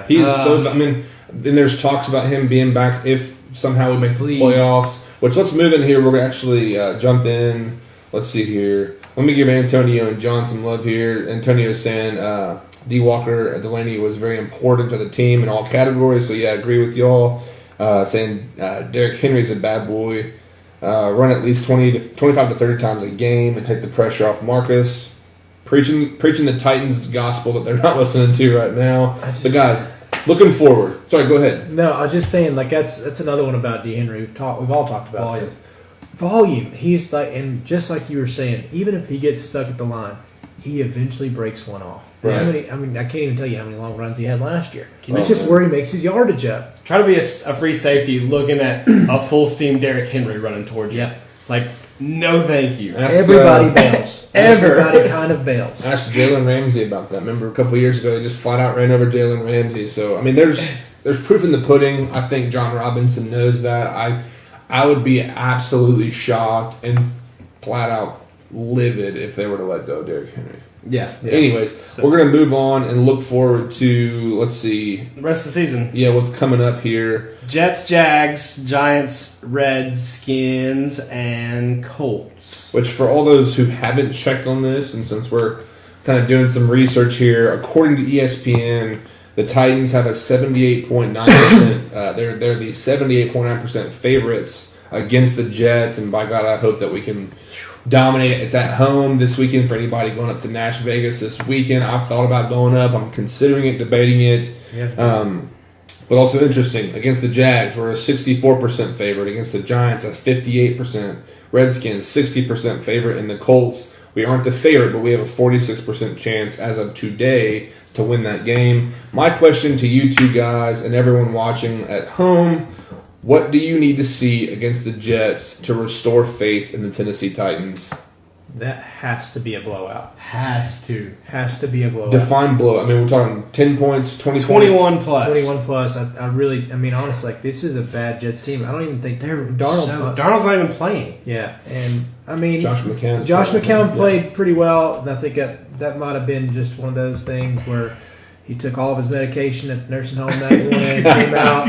Speaker 2: He's so. I mean, and there's talks about him being back if somehow we make the playoffs. Which let's move in here. We're gonna actually jump in. Let's see here. Let me give Antonio and John some love here. Antonio's saying D. Walker Delaney was very important to the team in all categories. So yeah, I agree with y'all. Saying Derrick Henry's a bad boy. Run at least 25 to 30 times a game and take the pressure off Marcus. Preaching the Titans gospel that they're not listening to right now. But guys, looking forward. Sorry, go ahead.
Speaker 1: No, I was just saying that's another one about D. Henry. We've all talked about this. Volume. He's and just like you were saying, even if he gets stuck at the line, he eventually breaks one off.
Speaker 2: Right.
Speaker 1: I can't even tell you how many long runs he had last year. It's just where he makes his yardage up.
Speaker 3: Try to be a free safety looking at a full steam Derrick Henry running towards you.
Speaker 1: Yeah.
Speaker 3: No, thank you.
Speaker 1: Everybody bails. Everybody kind of bails.
Speaker 2: Asked Jalen Ramsey about that. Remember a couple of years ago, he just flat out ran over Jalen Ramsey. So I mean, there's proof in the pudding. I think John Robinson knows that. I would be absolutely shocked and flat out livid if they were to let go of Derrick Henry.
Speaker 3: Yeah.
Speaker 2: Anyways, we're going to move on and look forward to, let's see.
Speaker 3: The rest of the season.
Speaker 2: Yeah, what's coming up here.
Speaker 3: Jets, Jags, Giants, Redskins, and Colts.
Speaker 2: Which for all those who haven't checked on this, and since we're kind of doing some research here, according to ESPN, the Titans have a 78.9%. They're the 78.9% favorites against the Jets, and by God, I hope that we can dominate it. It's at home this weekend for anybody going up to Nash Vegas this weekend. I've thought about going up. I'm considering it, debating it. But also interesting, against the Jags, we're a 64% favorite. Against the Giants, a 58%. Redskins, 60% favorite. And the Colts, we aren't the favorite, but we have a 46% chance as of today to win that game. My question to you two guys and everyone watching at home, what do you need to see against the Jets to restore faith in the Tennessee Titans?
Speaker 1: That has to be a blowout.
Speaker 3: Has to
Speaker 1: be a blowout.
Speaker 2: Define blowout. I mean, we're talking 10 points,
Speaker 3: 21 plus.
Speaker 1: 21 plus. I mean, honestly, this is a bad Jets team. I don't even think
Speaker 3: Darnold's not even playing.
Speaker 1: Yeah, and I mean,
Speaker 2: Josh
Speaker 1: McCown played pretty well, and I think that might have been just one of those things where he took all of his medication at the nursing home that morning, came out,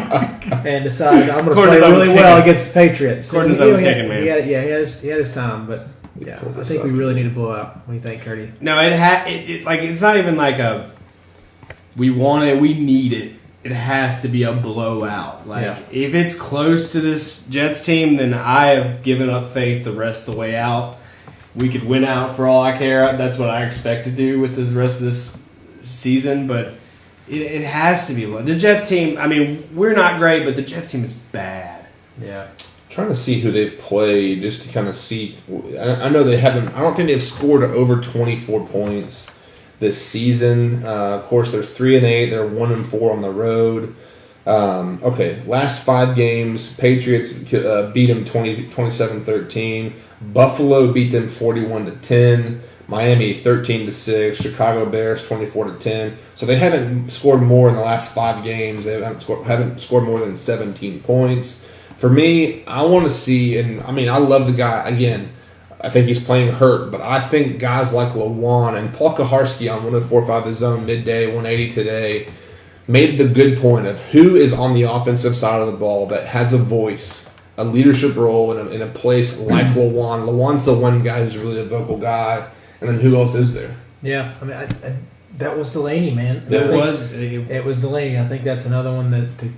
Speaker 1: and decided I'm going to play really well against the Patriots.
Speaker 3: He had
Speaker 1: his time, but yeah, I think we really need a blowout. What do you think, Curdy?
Speaker 3: No, it's not even like we want it, we need it. It has to be a blowout. If it's close to this Jets team, then I have given up faith the rest of the way out. We could win out for all I care. That's what I expect to do with the rest of this season, but it has to be the Jets team. I mean, we're not great, but the Jets team is bad.
Speaker 1: Yeah.
Speaker 2: Trying to see who they've played just to kind of see. I know they haven't. I don't think they've scored over 24 points this season. Of course, they're 3-8. They're 1-4 on the road. Okay, last 5 games, Patriots beat them 27-13. Buffalo beat them 41-10. Miami 13-6, Chicago Bears 24-10. So they haven't scored more in the last 5 games. They haven't scored more than 17 points. For me, I want to see, and I mean, I love the guy. Again, I think he's playing hurt, but I think guys like Lawan and Paul Kaharski on 104.5 The Zone midday, 180 today, made the good point of who is on the offensive side of the ball that has a voice, a leadership role in a place like Lawan. Lawan's the one guy who's really a vocal guy, and then who else is there?
Speaker 1: Yeah, I mean, that was Delaney, man.
Speaker 3: It
Speaker 1: was Delaney. I think that's another one that, to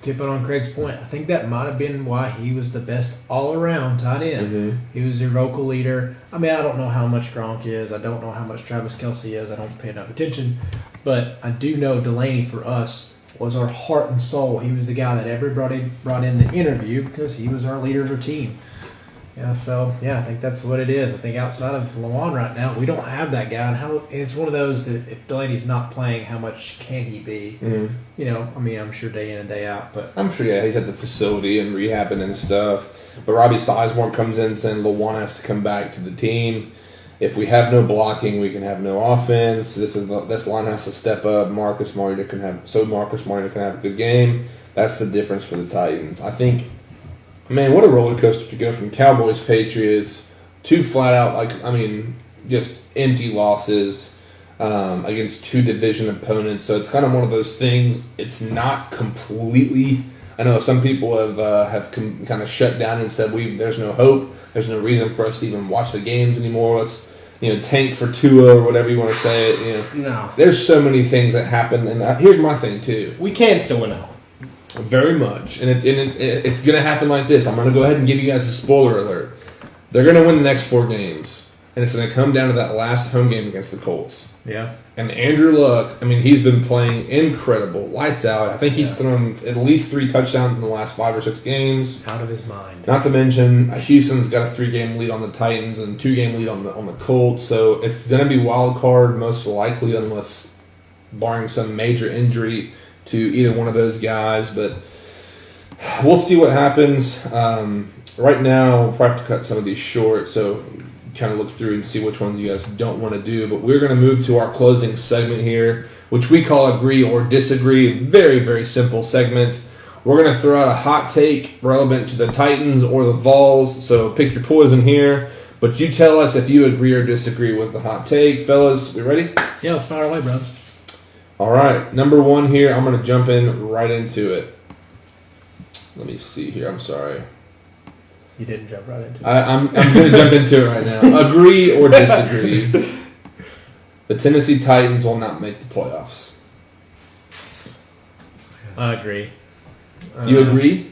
Speaker 1: tip it on Craig's point, I think that might have been why he was the best all-around tight end.
Speaker 2: Mm-hmm.
Speaker 1: He was your vocal leader. I mean, I don't know how much Gronk is. I don't know how much Travis Kelce is. I don't pay enough attention. But I do know Delaney, for us, was our heart and soul. He was the guy that everybody brought in to interview because he was our leader of our team. Yeah, so, I think that's what it is. I think outside of Lawan right now, we don't have that guy. And it's one of those that if Delaney's not playing, how much can he be?
Speaker 2: Mm-hmm.
Speaker 1: You know, I mean, I'm sure day in and day out. But
Speaker 2: I'm sure, he's at the facility and rehabbing and stuff. But Robbie Sizemore comes in saying Lawan has to come back to the team. If we have no blocking, we can have no offense. This line has to step up. Marcus Mariota can have a good game. That's the difference for the Titans. I think, man, what a roller coaster to go from Cowboys Patriots to flat out just empty losses against two division opponents. So it's kind of one of those things. It's not completely. I know some people have kind of shut down and said there's no hope. There's no reason for us to even watch the games anymore. Let's tank for Tua or whatever you want to say it.
Speaker 3: No.
Speaker 2: There's so many things that happen, and here's my thing too.
Speaker 3: We can still win out.
Speaker 2: Very much, and it's going to happen like this. I'm going to go ahead and give you guys a spoiler alert. They're going to win the next 4 games, and it's going to come down to that last home game against the Colts.
Speaker 1: Yeah.
Speaker 2: And Andrew Luck, I mean, he's been playing incredible, lights out. I think he's thrown at least 3 touchdowns in the last 5 or 6 games.
Speaker 1: Out of his mind.
Speaker 2: Not to mention, Houston's got a 3-game lead on the Titans and 2-game lead on the Colts. So it's going to be wild card most likely, unless barring some major injury to either one of those guys. But we'll see what happens. Right now, we'll probably have to cut some of these short, so kind of look through and see which ones you guys don't want to do. But we're going to move to our closing segment here, which we call Agree or Disagree. Very, very simple segment. We're going to throw out a hot take relevant to the Titans or the Vols, so pick your poison here. But you tell us if you agree or disagree with the hot take. Fellas, we ready?
Speaker 1: Yeah, let's fire away, bro.
Speaker 2: All right, number 1 here. I'm going to jump in right into it. Let me see here. I'm sorry.
Speaker 1: You didn't jump right into it.
Speaker 2: I'm going to jump into it right now. Agree or disagree? The Tennessee Titans will not make the playoffs.
Speaker 1: I agree.
Speaker 2: You agree?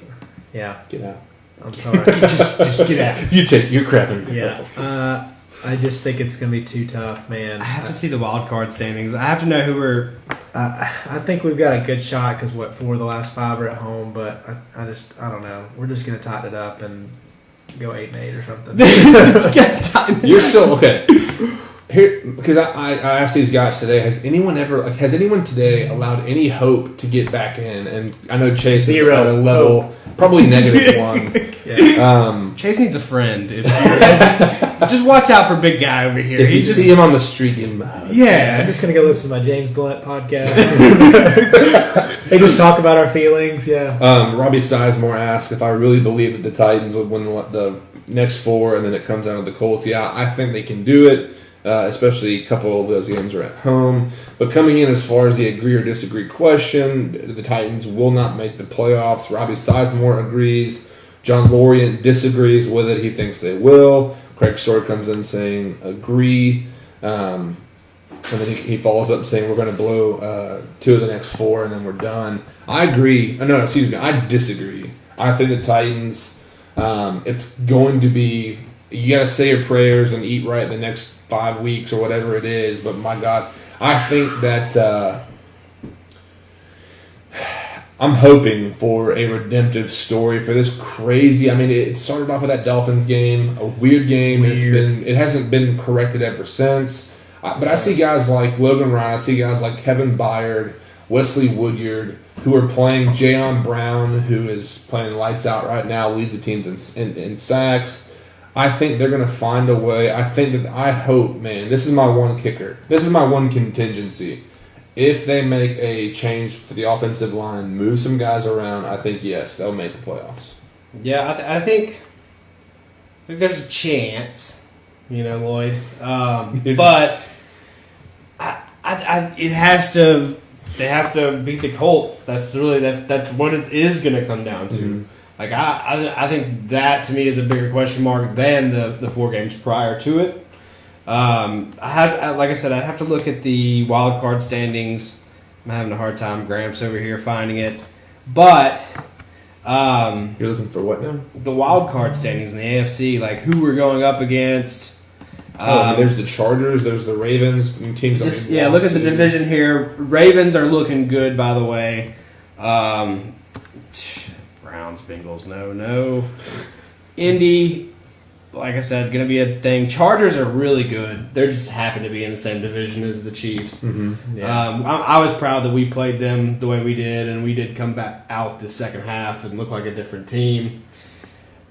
Speaker 1: Yeah.
Speaker 2: Get out.
Speaker 1: I'm sorry.
Speaker 3: just get out.
Speaker 2: You take your crap and
Speaker 1: Yeah. I just think it's going to be too tough, man.
Speaker 3: I have to see the wild card standings. I have to know who we're.
Speaker 1: I think we've got a good shot because 4 of the last 5 are at home, but I don't know. We're just going to tighten it up and go 8-8 or something.
Speaker 2: You're still okay. Here, because I asked these guys today, has anyone today allowed any hope to get back in? And I know Chase is at a level probably -1.
Speaker 1: Yeah.
Speaker 3: Chase needs a friend. Just watch out for big guy over here.
Speaker 2: If you see him on the street, give him a hug.
Speaker 3: Yeah.
Speaker 1: I'm just going to go listen to my James Blunt podcast. They just talk about our feelings, yeah.
Speaker 2: Robbie Sizemore asked if I really believe that the Titans would win the next 4 and then it comes down to the Colts. Yeah, I think they can do it. Especially a couple of those games are at home. But coming in as far as the agree or disagree question, the Titans will not make the playoffs. Robbie Sizemore agrees. John Lorient disagrees with it. He thinks they will. Craig Story comes in saying agree. And then he follows up saying we're going to blow 2 of the next 4 and then we're done. I agree. I disagree. I think the Titans, it's going to be, you got to say your prayers and eat right the next 5 weeks or whatever it is. But my God, I think that I'm hoping for a redemptive story for this crazy. I mean, it started off with that Dolphins game, a weird game. It hasn't been corrected ever since. But I see guys like Logan Ryan. I see guys like Kevin Byard, Wesley Woodyard, who are playing. Jayon Brown, who is playing lights out right now, leads the teams in sacks. I think they're going to find a way. I hope, man, this is my one kicker. This is my one contingency. If they make a change for the offensive line, move some guys around, I think, they'll make the playoffs.
Speaker 3: Yeah, I think there's a chance. Lloyd. But it has to. They have to beat the Colts. That's what it is going to come down to.
Speaker 2: Mm-hmm.
Speaker 3: Like I think that to me is a bigger question mark than the 4 games prior to it. Like I said, I have to look at the wild card standings. I'm having a hard time, Gramps over here, finding it. But
Speaker 2: you're looking for what now?
Speaker 3: The wild card standings in the AFC, like who we're going up against.
Speaker 2: There's the Chargers, there's the Ravens, teams.
Speaker 3: Look at the division here. Ravens are looking good, by the way. Browns, Bengals, no. Indy, like I said, going to be a thing. Chargers are really good. They just happen to be in the same division as the Chiefs.
Speaker 2: Mm-hmm.
Speaker 3: Yeah. I was proud that we played them the way we did, and we did come back out the second half and look like a different team.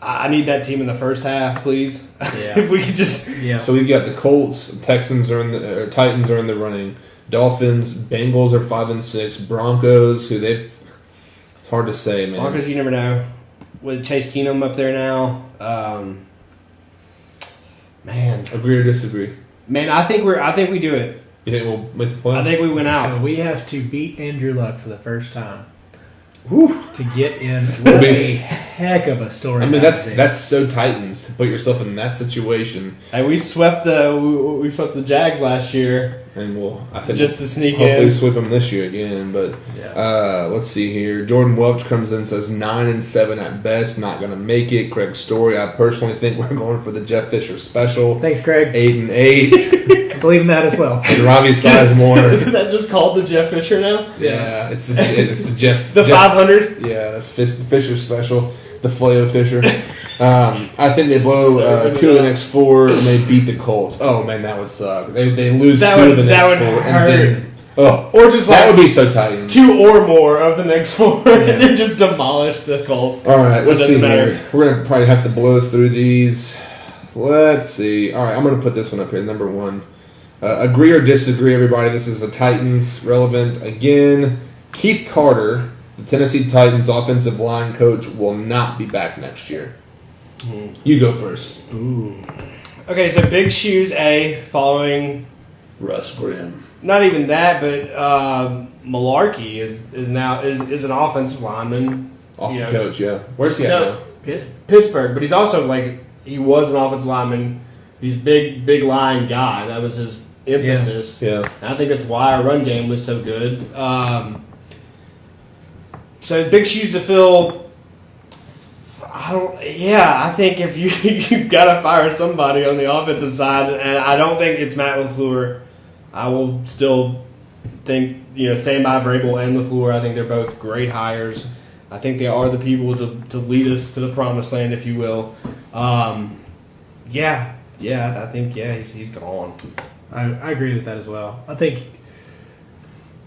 Speaker 3: I need that team in the first half, please.
Speaker 1: Yeah.
Speaker 3: If we could just.
Speaker 1: Yeah.
Speaker 2: So we've got the Colts, Texans are in the Titans are in the running, Dolphins, Bengals are 5-6, Broncos, it's hard to say, man.
Speaker 3: Broncos, you never know. With Chase Keenum up there now, man.
Speaker 2: Agree or disagree?
Speaker 3: Man, I think we do it.
Speaker 2: You think we'll make the playoffs?
Speaker 3: I think we went out.
Speaker 1: So we have to beat Andrew Luck for the first time.
Speaker 2: Whew.
Speaker 1: To get in. What a heck of a story.
Speaker 2: I mean, that's so Titans to put yourself in that situation.
Speaker 3: Hey, we swept the Jags last year,
Speaker 2: and I think
Speaker 3: just to sneak
Speaker 2: hopefully
Speaker 3: in.
Speaker 2: Sweep them this year again. But let's see here. Jordan Welch comes in and says 9-7 at best, not going to make it. Craig Story, I personally think we're going for the Jeff Fisher special.
Speaker 1: Thanks, Craig.
Speaker 2: 8-8.
Speaker 1: I believe in that as well.
Speaker 2: And Robbie Sizemore.
Speaker 3: Isn't that just called the Jeff Fisher now?
Speaker 2: Yeah, it's the Jeff.
Speaker 3: The 500.
Speaker 2: Yeah, that's Fisher special. The Flayo Fisher. I think they blow 2 of the next 4 and they beat the Colts. Oh man, that would suck. They lose 2 of the next 4 and then
Speaker 3: or just
Speaker 2: that
Speaker 3: like
Speaker 2: would be so tight.
Speaker 3: 2 or more of the next 4 and then just demolish the Colts.
Speaker 2: All right, let's see
Speaker 3: matter.
Speaker 2: here. We're gonna probably have to blow through these. Let's see. All right, I'm gonna put this one up here. Number 1. Agree or disagree, everybody. This is a Titans relevant again. Keith Carter, the Tennessee Titans offensive line coach, will not be back next year. You go first.
Speaker 3: Ooh. Okay, so big shoes following
Speaker 2: Russ Grimm.
Speaker 3: Not even that, but Malarkey is now an offensive lineman.
Speaker 2: Coach, yeah. Where's he at now?
Speaker 3: Pittsburgh, but he's also he was an offensive lineman. He's big line guy. That was his emphasis.
Speaker 2: Yeah.
Speaker 3: And I think that's why our run game was so good. So big shoes to fill. I think if you've got to fire somebody on the offensive side, and I don't think it's Matt LaFleur. I will still think stand by Vrabel and LaFleur. I think they're both great hires. I think they are the people to lead us to the promised land, if you will. I think he's gone.
Speaker 1: I agree with that as well. I think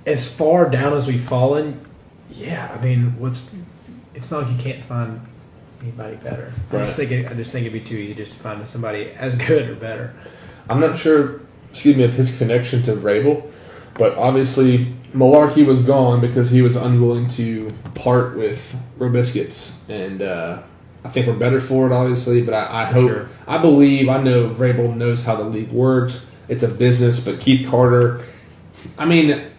Speaker 1: as far down as we've fallen, I mean, it's not like you can't find anybody better.
Speaker 2: Right.
Speaker 1: I just think it'd be too easy just to find somebody as good or better.
Speaker 2: I'm not sure, of his connection to Vrabel, but obviously Malarkey was gone because he was unwilling to part with Robiscuits, and I think we're better for it, obviously, but I hope,
Speaker 1: sure.
Speaker 2: I believe, I know Vrabel knows how the league works. It's a business, but Keith Carter, I mean,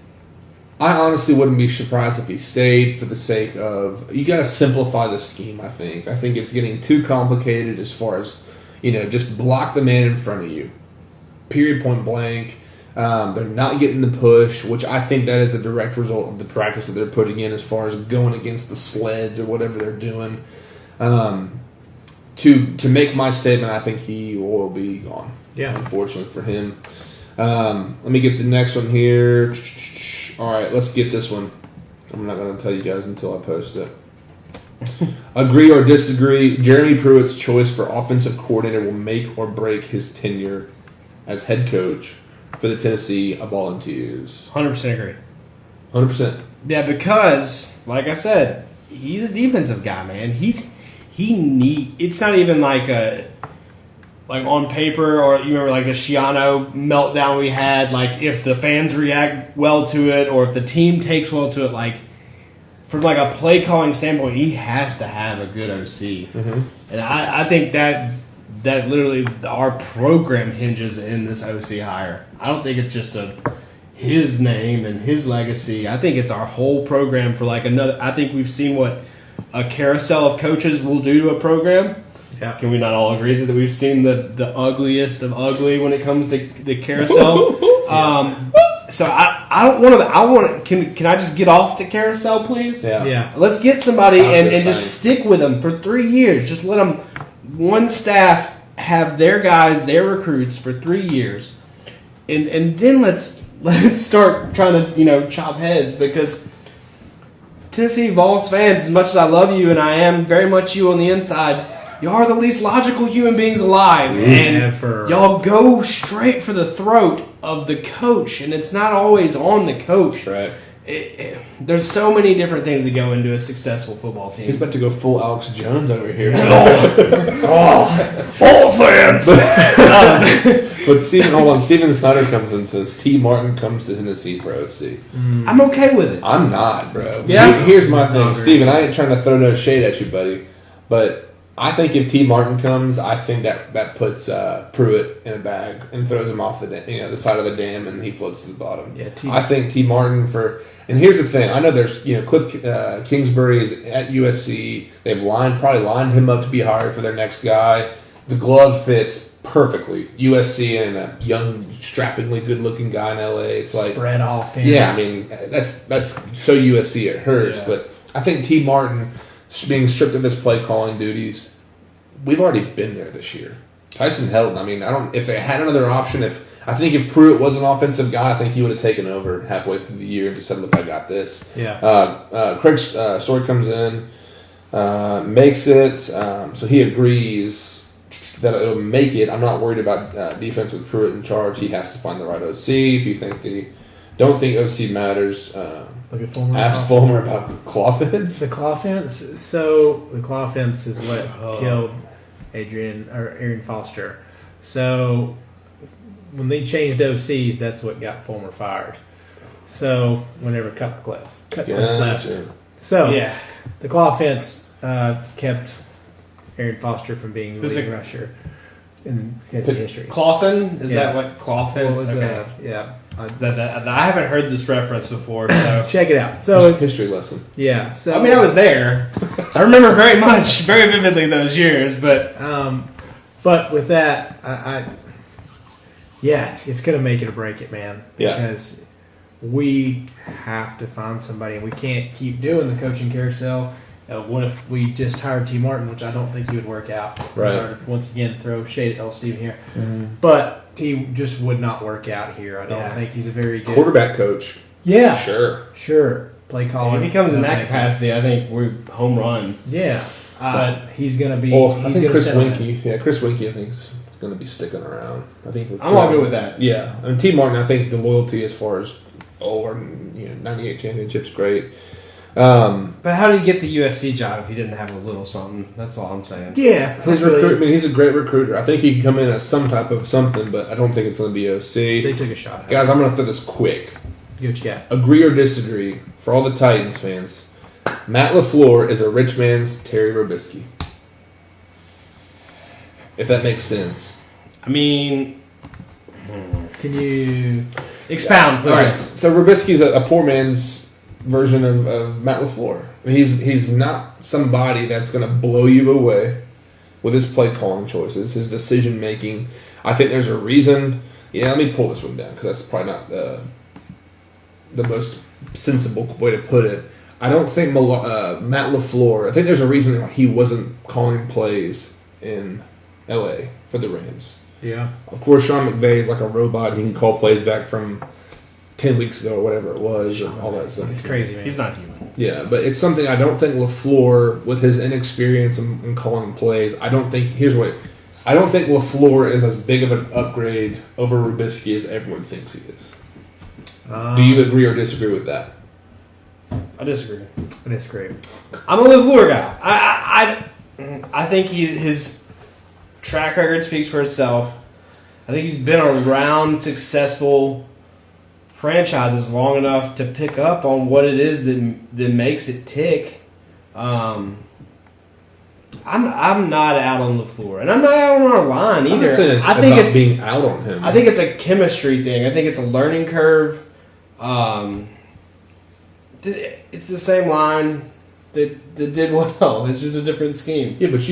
Speaker 2: I honestly wouldn't be surprised if he stayed for the sake of, you got to simplify the scheme, I think. I think it's getting too complicated as far as, just block the man in front of you. Period, point blank. They're not getting the push, which I think that is a direct result of the practice that they're putting in as far as going against the sleds or whatever they're doing. To make my statement, I think he will be gone.
Speaker 1: Yeah.
Speaker 2: Unfortunately for him. Let me get the next one here. All right, let's get this one. I'm not going to tell you guys until I post it. Agree or disagree, Jeremy Pruitt's choice for offensive coordinator will make or break his tenure as head coach for the Tennessee Volunteers.
Speaker 3: 100% agree.
Speaker 2: 100%.
Speaker 3: Yeah, because, like I said, he's a defensive guy, man. It's not even like on paper, or you remember the Schiano meltdown we had, if the fans react well to it or if the team takes well to it, from a play calling standpoint, he has to have a good OC.
Speaker 2: Mm-hmm.
Speaker 3: And I think that that literally our program hinges in this OC hire. I don't think it's just his name and his legacy. I think it's our whole program for like another. I think we've seen what a carousel of coaches will do to a program.
Speaker 1: Yeah.
Speaker 3: Can we not all agree that we've seen the ugliest of ugly when it comes to the carousel? So I don't want to. I want. Can I just get off the carousel, please?
Speaker 1: Yeah.
Speaker 3: Let's get somebody
Speaker 2: Stop
Speaker 3: and
Speaker 2: this
Speaker 3: just stick with them for 3 years. Just let them, one staff have their guys, their recruits for 3 years, and then let's start trying to chop heads, because Tennessee Vols fans, as much as I love you and I am very much you on the inside, you are the least logical human beings alive, and y'all go straight for the throat of the coach, and it's not always on the coach.
Speaker 2: Right.
Speaker 3: There's so many different things that go into a successful football team.
Speaker 2: He's about to go full Alex Jones over here.
Speaker 3: Vols fans!
Speaker 2: But Steven Snyder comes in and says T. Martin comes to Tennessee for OC.
Speaker 3: I'm okay with it.
Speaker 2: I'm not, bro.
Speaker 3: Yeah?
Speaker 2: Here's my
Speaker 1: It's
Speaker 2: thing.
Speaker 1: not
Speaker 2: Steven, I ain't trying to throw no shade at you, buddy. But I think if T. Martin comes, I think that puts Pruitt in a bag and throws him off the side of the dam, and he floats to the bottom.
Speaker 1: Yeah,
Speaker 2: I think T. Martin and here's the thing. I know there's Cliff Kingsbury is at USC. They've probably lined him up to be hired for their next guy. The glove fits perfectly. USC and a young, strappingly good-looking guy in LA. It's like
Speaker 1: spread offense.
Speaker 2: yeah, I mean that's so USC it hurts.
Speaker 3: Yeah.
Speaker 2: But I think T. Martin being stripped of his play calling duties, we've already been there this year. Tyson Helton, I mean, if they had another option, I think if Pruitt was an offensive guy, I think he would have taken over halfway through the year and just said, look, I got this.
Speaker 1: Yeah.
Speaker 2: Craig Sword comes in, makes it, so he agrees that it'll make it. I'm not worried about defense with Pruitt in charge. He has to find the right OC. If you don't think OC matters,
Speaker 1: Look at Fulmer.
Speaker 2: ask Fulmer about claw fence.
Speaker 1: The claw fence. So the claw fence is what killed Aaron Foster. So when they changed OCs, that's what got Fulmer fired. So whenever Cutcliffe left.
Speaker 2: Sure.
Speaker 1: So
Speaker 3: Yeah.
Speaker 1: the claw fence kept Aaron Foster from being the
Speaker 3: Who's
Speaker 1: leading
Speaker 3: it?
Speaker 1: rusher in Tennessee history.
Speaker 3: Clawson? Is
Speaker 1: Yeah.
Speaker 3: that what claw fence?
Speaker 1: What was
Speaker 3: Okay.
Speaker 1: yeah.
Speaker 3: I haven't heard this reference before, so
Speaker 1: Check it out. So it's
Speaker 2: History lesson.
Speaker 1: yeah. So
Speaker 3: I mean, I was there. I remember very vividly those years, but
Speaker 1: But with that, it's going to make it or break it, man.
Speaker 2: Yeah.
Speaker 1: Because we have to find somebody, and we can't keep doing the coaching carousel. What if we just hired T. Martin, which I don't think he would work out.
Speaker 2: Right.
Speaker 1: Sorry to once again throw shade at L. Steven here. But T just would not work out here. I don't think he's a very good
Speaker 2: Quarterback coach.
Speaker 1: Yeah.
Speaker 2: Sure.
Speaker 1: Play calling.
Speaker 3: if he comes in that capacity, I think we're home run.
Speaker 1: Yeah. But he's going to be.
Speaker 2: Well, I
Speaker 1: he's
Speaker 2: think
Speaker 1: gonna
Speaker 2: Chris
Speaker 1: settle in.
Speaker 2: Winkie. Yeah, Chris Winkie, I think, is going to be sticking around. I think
Speaker 3: I'm all good with that.
Speaker 2: Yeah, I mean, T. Martin, I think the loyalty as far as 98 championships, great.
Speaker 3: But how did he get the USC job if he didn't have a little something? That's all I'm saying.
Speaker 1: Yeah.
Speaker 2: His recruit. I mean, he's a great recruiter. I think he can come in as some type of something, but I don't think it's going to be
Speaker 1: They
Speaker 2: OC.
Speaker 1: took a shot.
Speaker 2: Guys, I'm going to throw this quick.
Speaker 1: Get what you got.
Speaker 2: Agree or disagree, for all the Titans fans, Matt LaFleur is a rich man's Terry Robisky. If that makes sense.
Speaker 3: I mean,
Speaker 1: Can you
Speaker 3: expound, please.
Speaker 2: All right. So Robisky's a poor man's version of Matt LaFleur. I mean, he's not somebody that's going to blow you away with his play calling choices, his decision making. I think there's a reason. Yeah, let me pull this one down because that's probably not the most sensible way to put it. I don't think Matt LaFleur. I think there's a reason why he wasn't calling plays in L.A. for the Rams.
Speaker 1: Yeah.
Speaker 2: Of course, Sean McVay is like a robot. He can call plays back from 10 weeks ago or whatever it was, and all that stuff.
Speaker 1: It's crazy, man.
Speaker 3: He's not human.
Speaker 2: Yeah, but it's something I don't think LaFleur, with his inexperience in calling plays, I don't think LaFleur is as big of an upgrade over Robisky as everyone thinks he is. Do you agree or disagree with that?
Speaker 3: I disagree.
Speaker 1: I disagree.
Speaker 3: I'm a LaFleur guy. I think his track record speaks for itself. I think he's been around successful franchises long enough to pick up on what it is that makes it tick. I'm not out on LaFleur, and I'm not out on our line either.
Speaker 2: I'm not saying
Speaker 3: I think it's
Speaker 2: being out on him.
Speaker 3: I think it's a chemistry thing. I think it's a learning curve. It's the same line that did well. It's just a different scheme.
Speaker 2: Yeah, but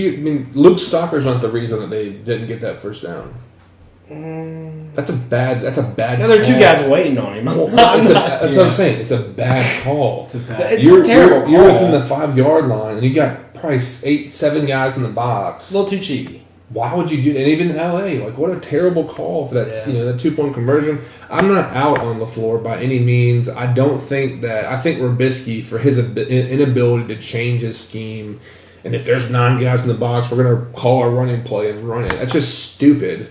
Speaker 2: Luke Stalker's not the reason that they didn't get that first down. That's a bad.
Speaker 3: Yeah, there are two guys waiting on him.
Speaker 2: That's what I'm saying. It's a bad call.
Speaker 3: It's a terrible call.
Speaker 2: You're within the 5-yard line, and you got probably 8-7 guys in the box.
Speaker 3: A little too cheeky.
Speaker 2: Why would you do that? And even in LA, what a terrible call for that. That 2-point conversion. I'm not out on LaFleur by any means. I think Robisky, for his inability to change his scheme, and if there's 9 guys in the box, we're gonna call our running play and run it. That's just stupid.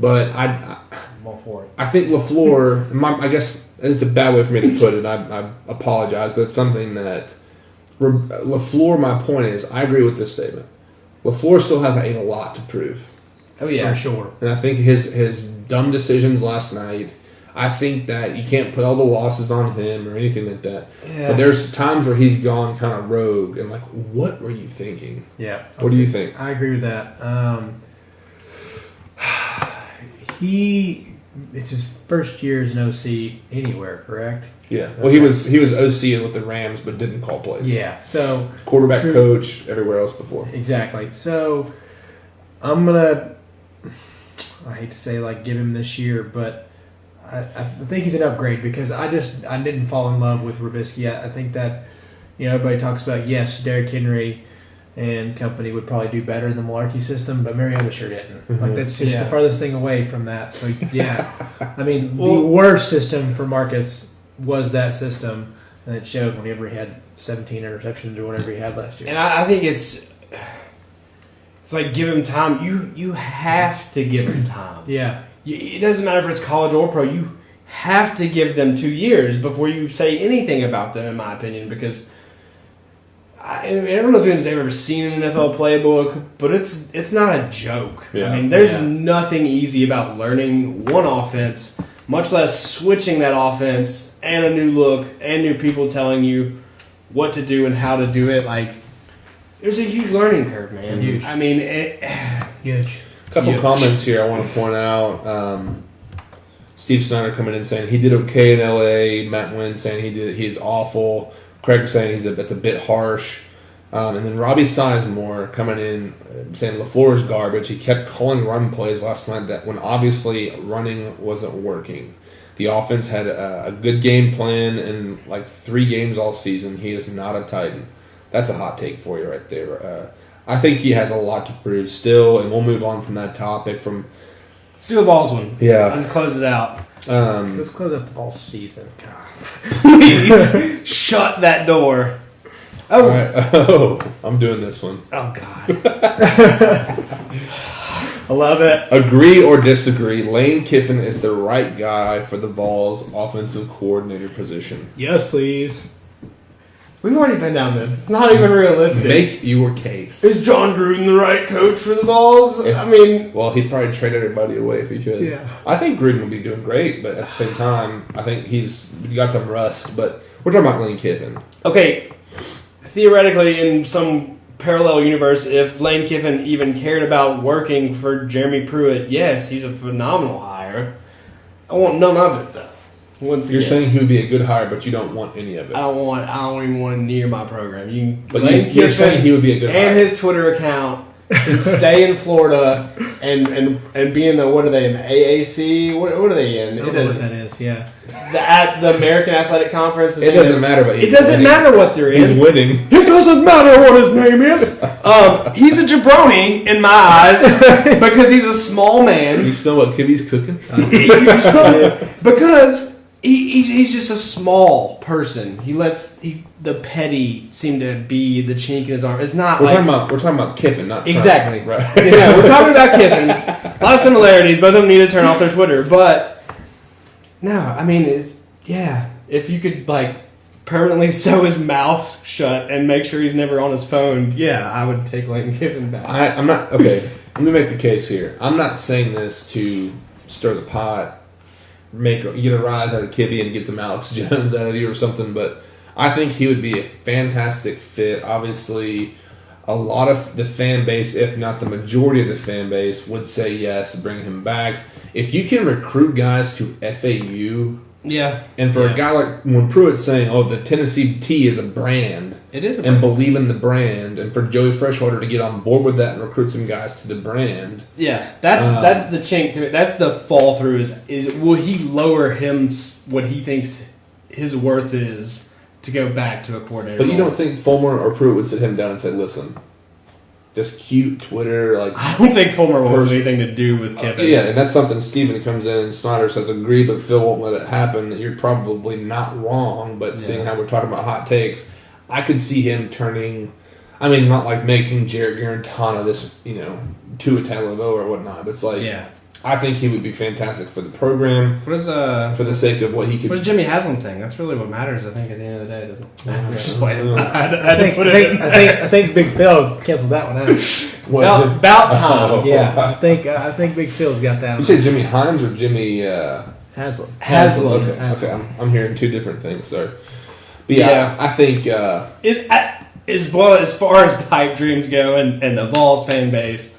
Speaker 2: But I'm
Speaker 3: all for it.
Speaker 2: I think LaFleur. I guess it's a bad way for me to put it. I apologize, but it's something that LaFleur. My point is, I agree with this statement. LaFleur still has a lot to prove.
Speaker 3: Oh yeah,
Speaker 1: for sure.
Speaker 2: And I think his dumb decisions last night. I think that you can't put all the losses on him or anything like that. Yeah. But there's times where he's gone kind of rogue and what were you thinking?
Speaker 1: Yeah.
Speaker 2: What do you think?
Speaker 1: I agree with that. It's his first year as an OC anywhere, correct?
Speaker 2: Yeah. Well, he was OC with the Rams, but didn't call plays.
Speaker 1: Yeah. So
Speaker 2: quarterback coach everywhere else before.
Speaker 1: Exactly. So I'm gonna. I hate to say give him this year, but I think he's an upgrade because I didn't fall in love with Robisky. I think that everybody talks about Derrick Henry and company would probably do better in the Malarkey system, but Mariota sure didn't.
Speaker 2: Mm-hmm.
Speaker 1: That's just the farthest thing away from that. So, the worst system for Marcus was that system, and it showed whenever he had 17 interceptions or whatever he had last year.
Speaker 3: And I think it's give him time. You have to give him time.
Speaker 1: Yeah.
Speaker 3: It doesn't matter if it's college or pro. You have to give them 2 years before you say anything about them, in my opinion, because I don't know if anyone's ever seen an NFL playbook, but it's not a joke.
Speaker 2: Yeah.
Speaker 3: There's nothing easy about learning one offense, much less switching that offense and a new look and new people telling you what to do and how to do it. There's a huge learning curve, man.
Speaker 1: Huge.
Speaker 3: Huge.
Speaker 2: A couple comments here I want to point out. Steve Snyder coming in saying he did okay in LA. Matt Wynn saying he's awful. Craig saying that's a bit harsh. And then Robbie Sizemore coming in saying LaFleur's garbage. He kept calling run plays last night that when obviously running wasn't working. The offense had a good game plan in 3 games all season. He is not a Titan. That's a hot take for you right there. I think he has a lot to prove still, and we'll move on from that topic.
Speaker 3: Let's do a Vols one.
Speaker 2: Yeah.
Speaker 3: And close it out.
Speaker 1: Let's close up the Vols season. God.
Speaker 3: Please shut that door. Oh.
Speaker 2: All right. Oh, I'm doing this one.
Speaker 3: Oh, God.
Speaker 1: I love it.
Speaker 2: Agree or disagree, Lane Kiffin is the right guy for the Vols offensive coordinator position.
Speaker 1: Yes, please.
Speaker 3: We've already been down this. It's not even realistic.
Speaker 2: Make your case.
Speaker 3: Is John Gruden the right coach for the Vols?
Speaker 2: Well, he'd probably trade everybody away if he could.
Speaker 1: Yeah.
Speaker 2: I think Gruden would be doing great, but at the same time, I think he's got some rust. But we're talking about Lane Kiffin.
Speaker 3: Okay, theoretically, in some parallel universe, if Lane Kiffin even cared about working for Jeremy Pruitt, yes, he's a phenomenal hire. I want none of it, though.
Speaker 2: You're saying he would be a good hire, but you don't want any of it.
Speaker 3: I don't even want to near my program.
Speaker 2: You're saying he would be a good hire.
Speaker 3: And his Twitter account can stay in Florida and be in the, what are they, in the AAC? What are they in?
Speaker 1: I don't know what that is, yeah.
Speaker 3: The American Athletic Conference.
Speaker 2: It doesn't matter, but
Speaker 3: it doesn't matter what they're in.
Speaker 2: He's winning.
Speaker 3: It doesn't matter what his name is. He's a jabroni in my eyes because he's a small man.
Speaker 2: You smell what Kibby's cooking?
Speaker 3: Because he's just a small person. He lets the petty seem to be the chink in his arm. It's not.
Speaker 2: We're talking about Kiffin, not Trump.
Speaker 3: Exactly.
Speaker 2: Right.
Speaker 3: Yeah, we're talking about Kiffin. A lot of similarities. Both of them need to turn off their Twitter, but no, if you could permanently sew his mouth shut and make sure he's never on his phone, I would take Lane Kiffin back.
Speaker 2: I'm not okay. Let me make the case here. I'm not saying this to stir the pot, get a rise out of Kibby and get some Alex Jones out of you or something, but I think he would be a fantastic fit. Obviously, a lot of the fan base, if not the majority of the fan base, would say yes, bring him back. If you can recruit guys to FAU, and for a guy like when Pruitt's saying, "Oh, the Tennessee T is a brand,"
Speaker 3: it is,
Speaker 2: and believe in the brand, and for Joey Freshwater to get on board with that and recruit some guys to the brand,
Speaker 3: that's the chink to it. That's the fall through. Is will he lower what he thinks his worth is to go back to a coordinator?
Speaker 2: But you don't think Fulmer or Pruitt would sit him down and say, "Listen, this cute Twitter
Speaker 3: I don't think Fulmer wants anything to do with Kiffin."
Speaker 2: And that's something Steven comes in and Snyder says, "Agree, but Phil won't let it happen." You're probably not wrong, but seeing how we're talking about hot takes, I could see him turning. I mean, not like making Jarrett Garantano this, Tua Tagovailoa or whatnot. But it's like, I think he would be fantastic for the program.
Speaker 3: What is
Speaker 2: for the sake of what he could?
Speaker 3: What does Jimmy Haslam think? That's really what matters. I think at the end of the day, doesn't it? Just playing.
Speaker 1: I think Big Phil canceled that one out.
Speaker 3: About time.
Speaker 1: Yeah, I think Big Phil's got that.
Speaker 2: You say Jimmy Himes or Jimmy
Speaker 1: Haslam?
Speaker 3: Haslam.
Speaker 2: Okay. I'm hearing two different things, sir. But I think
Speaker 3: as far as pipe dreams go, and the Vols fan base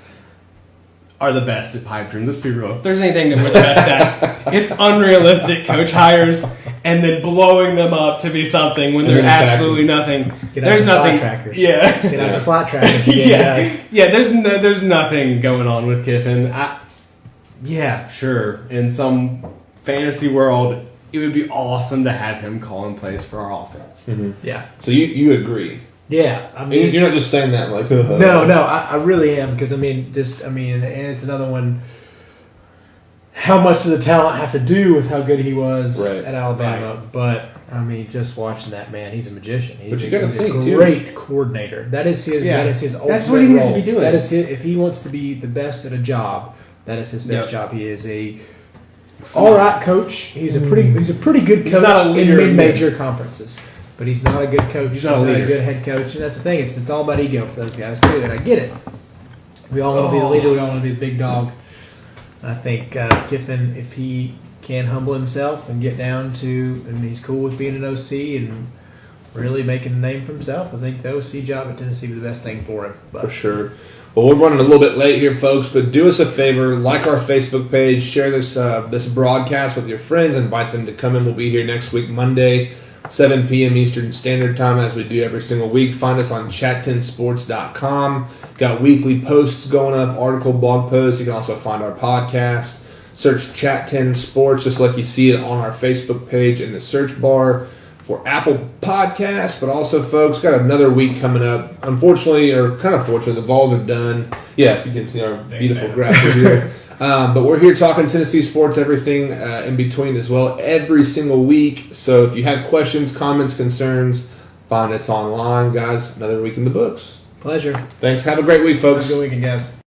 Speaker 3: are the best at pipe dreams. Let's be real. If there's anything that we're the best at, it's unrealistic coach hires and then blowing them up to be something when they're absolutely nothing.
Speaker 1: There's nothing. Trackers.
Speaker 3: Yeah.
Speaker 1: Get out the flat trackers.
Speaker 3: There's nothing going on with Kiffin. Sure. In some fantasy world, it would be awesome to have him calling plays for our offense.
Speaker 1: Mm-hmm. Yeah.
Speaker 2: So you agree?
Speaker 1: Yeah, I mean,
Speaker 2: you're not just saying that like
Speaker 1: no, I really am because and it's another one. How much does the talent have to do with how good he was at Alabama? Right. But I mean, just watching that man, he's a magician. He's a great coordinator. That is his.
Speaker 3: Yeah.
Speaker 1: That is his.
Speaker 3: That's what he needs to be doing.
Speaker 1: That is his, if he wants to be the best at a job, that is his best job. He is a all right coach. He's a pretty good coach in mid-major conferences. But he's not a good coach. He's not a good head coach. And that's the thing. It's all about ego for those guys, too. And I get it. We all want to be the leader. We all want to be the big dog. I think Kiffin, if he can humble himself and get down to, and he's cool with being an OC and really making a name for himself, I think the OC job at Tennessee was the best thing for him.
Speaker 2: For sure. Well, we're running a little bit late here, folks, but do us a favor. Like our Facebook page. Share this broadcast with your friends. Invite them to come in. We'll be here next week, Monday, 7 p.m. Eastern Standard Time, as we do every single week. Find us on chat10sports.com. Got weekly posts going up, blog posts. You can also find our podcast. Search Chat 10 Sports, just like you see it on our Facebook page in the search bar for Apple Podcasts. But also, folks, got another week coming up. Unfortunately, or kind of fortunately, the Vols are done. Yeah, if you can see our beautiful graphic here. But we're here talking Tennessee sports, everything in between as well, every single week. So if you have questions, comments, concerns, find us online, guys. Another week in the books.
Speaker 1: Pleasure.
Speaker 2: Thanks. Have a great week, folks.
Speaker 1: Have a good weekend, guys.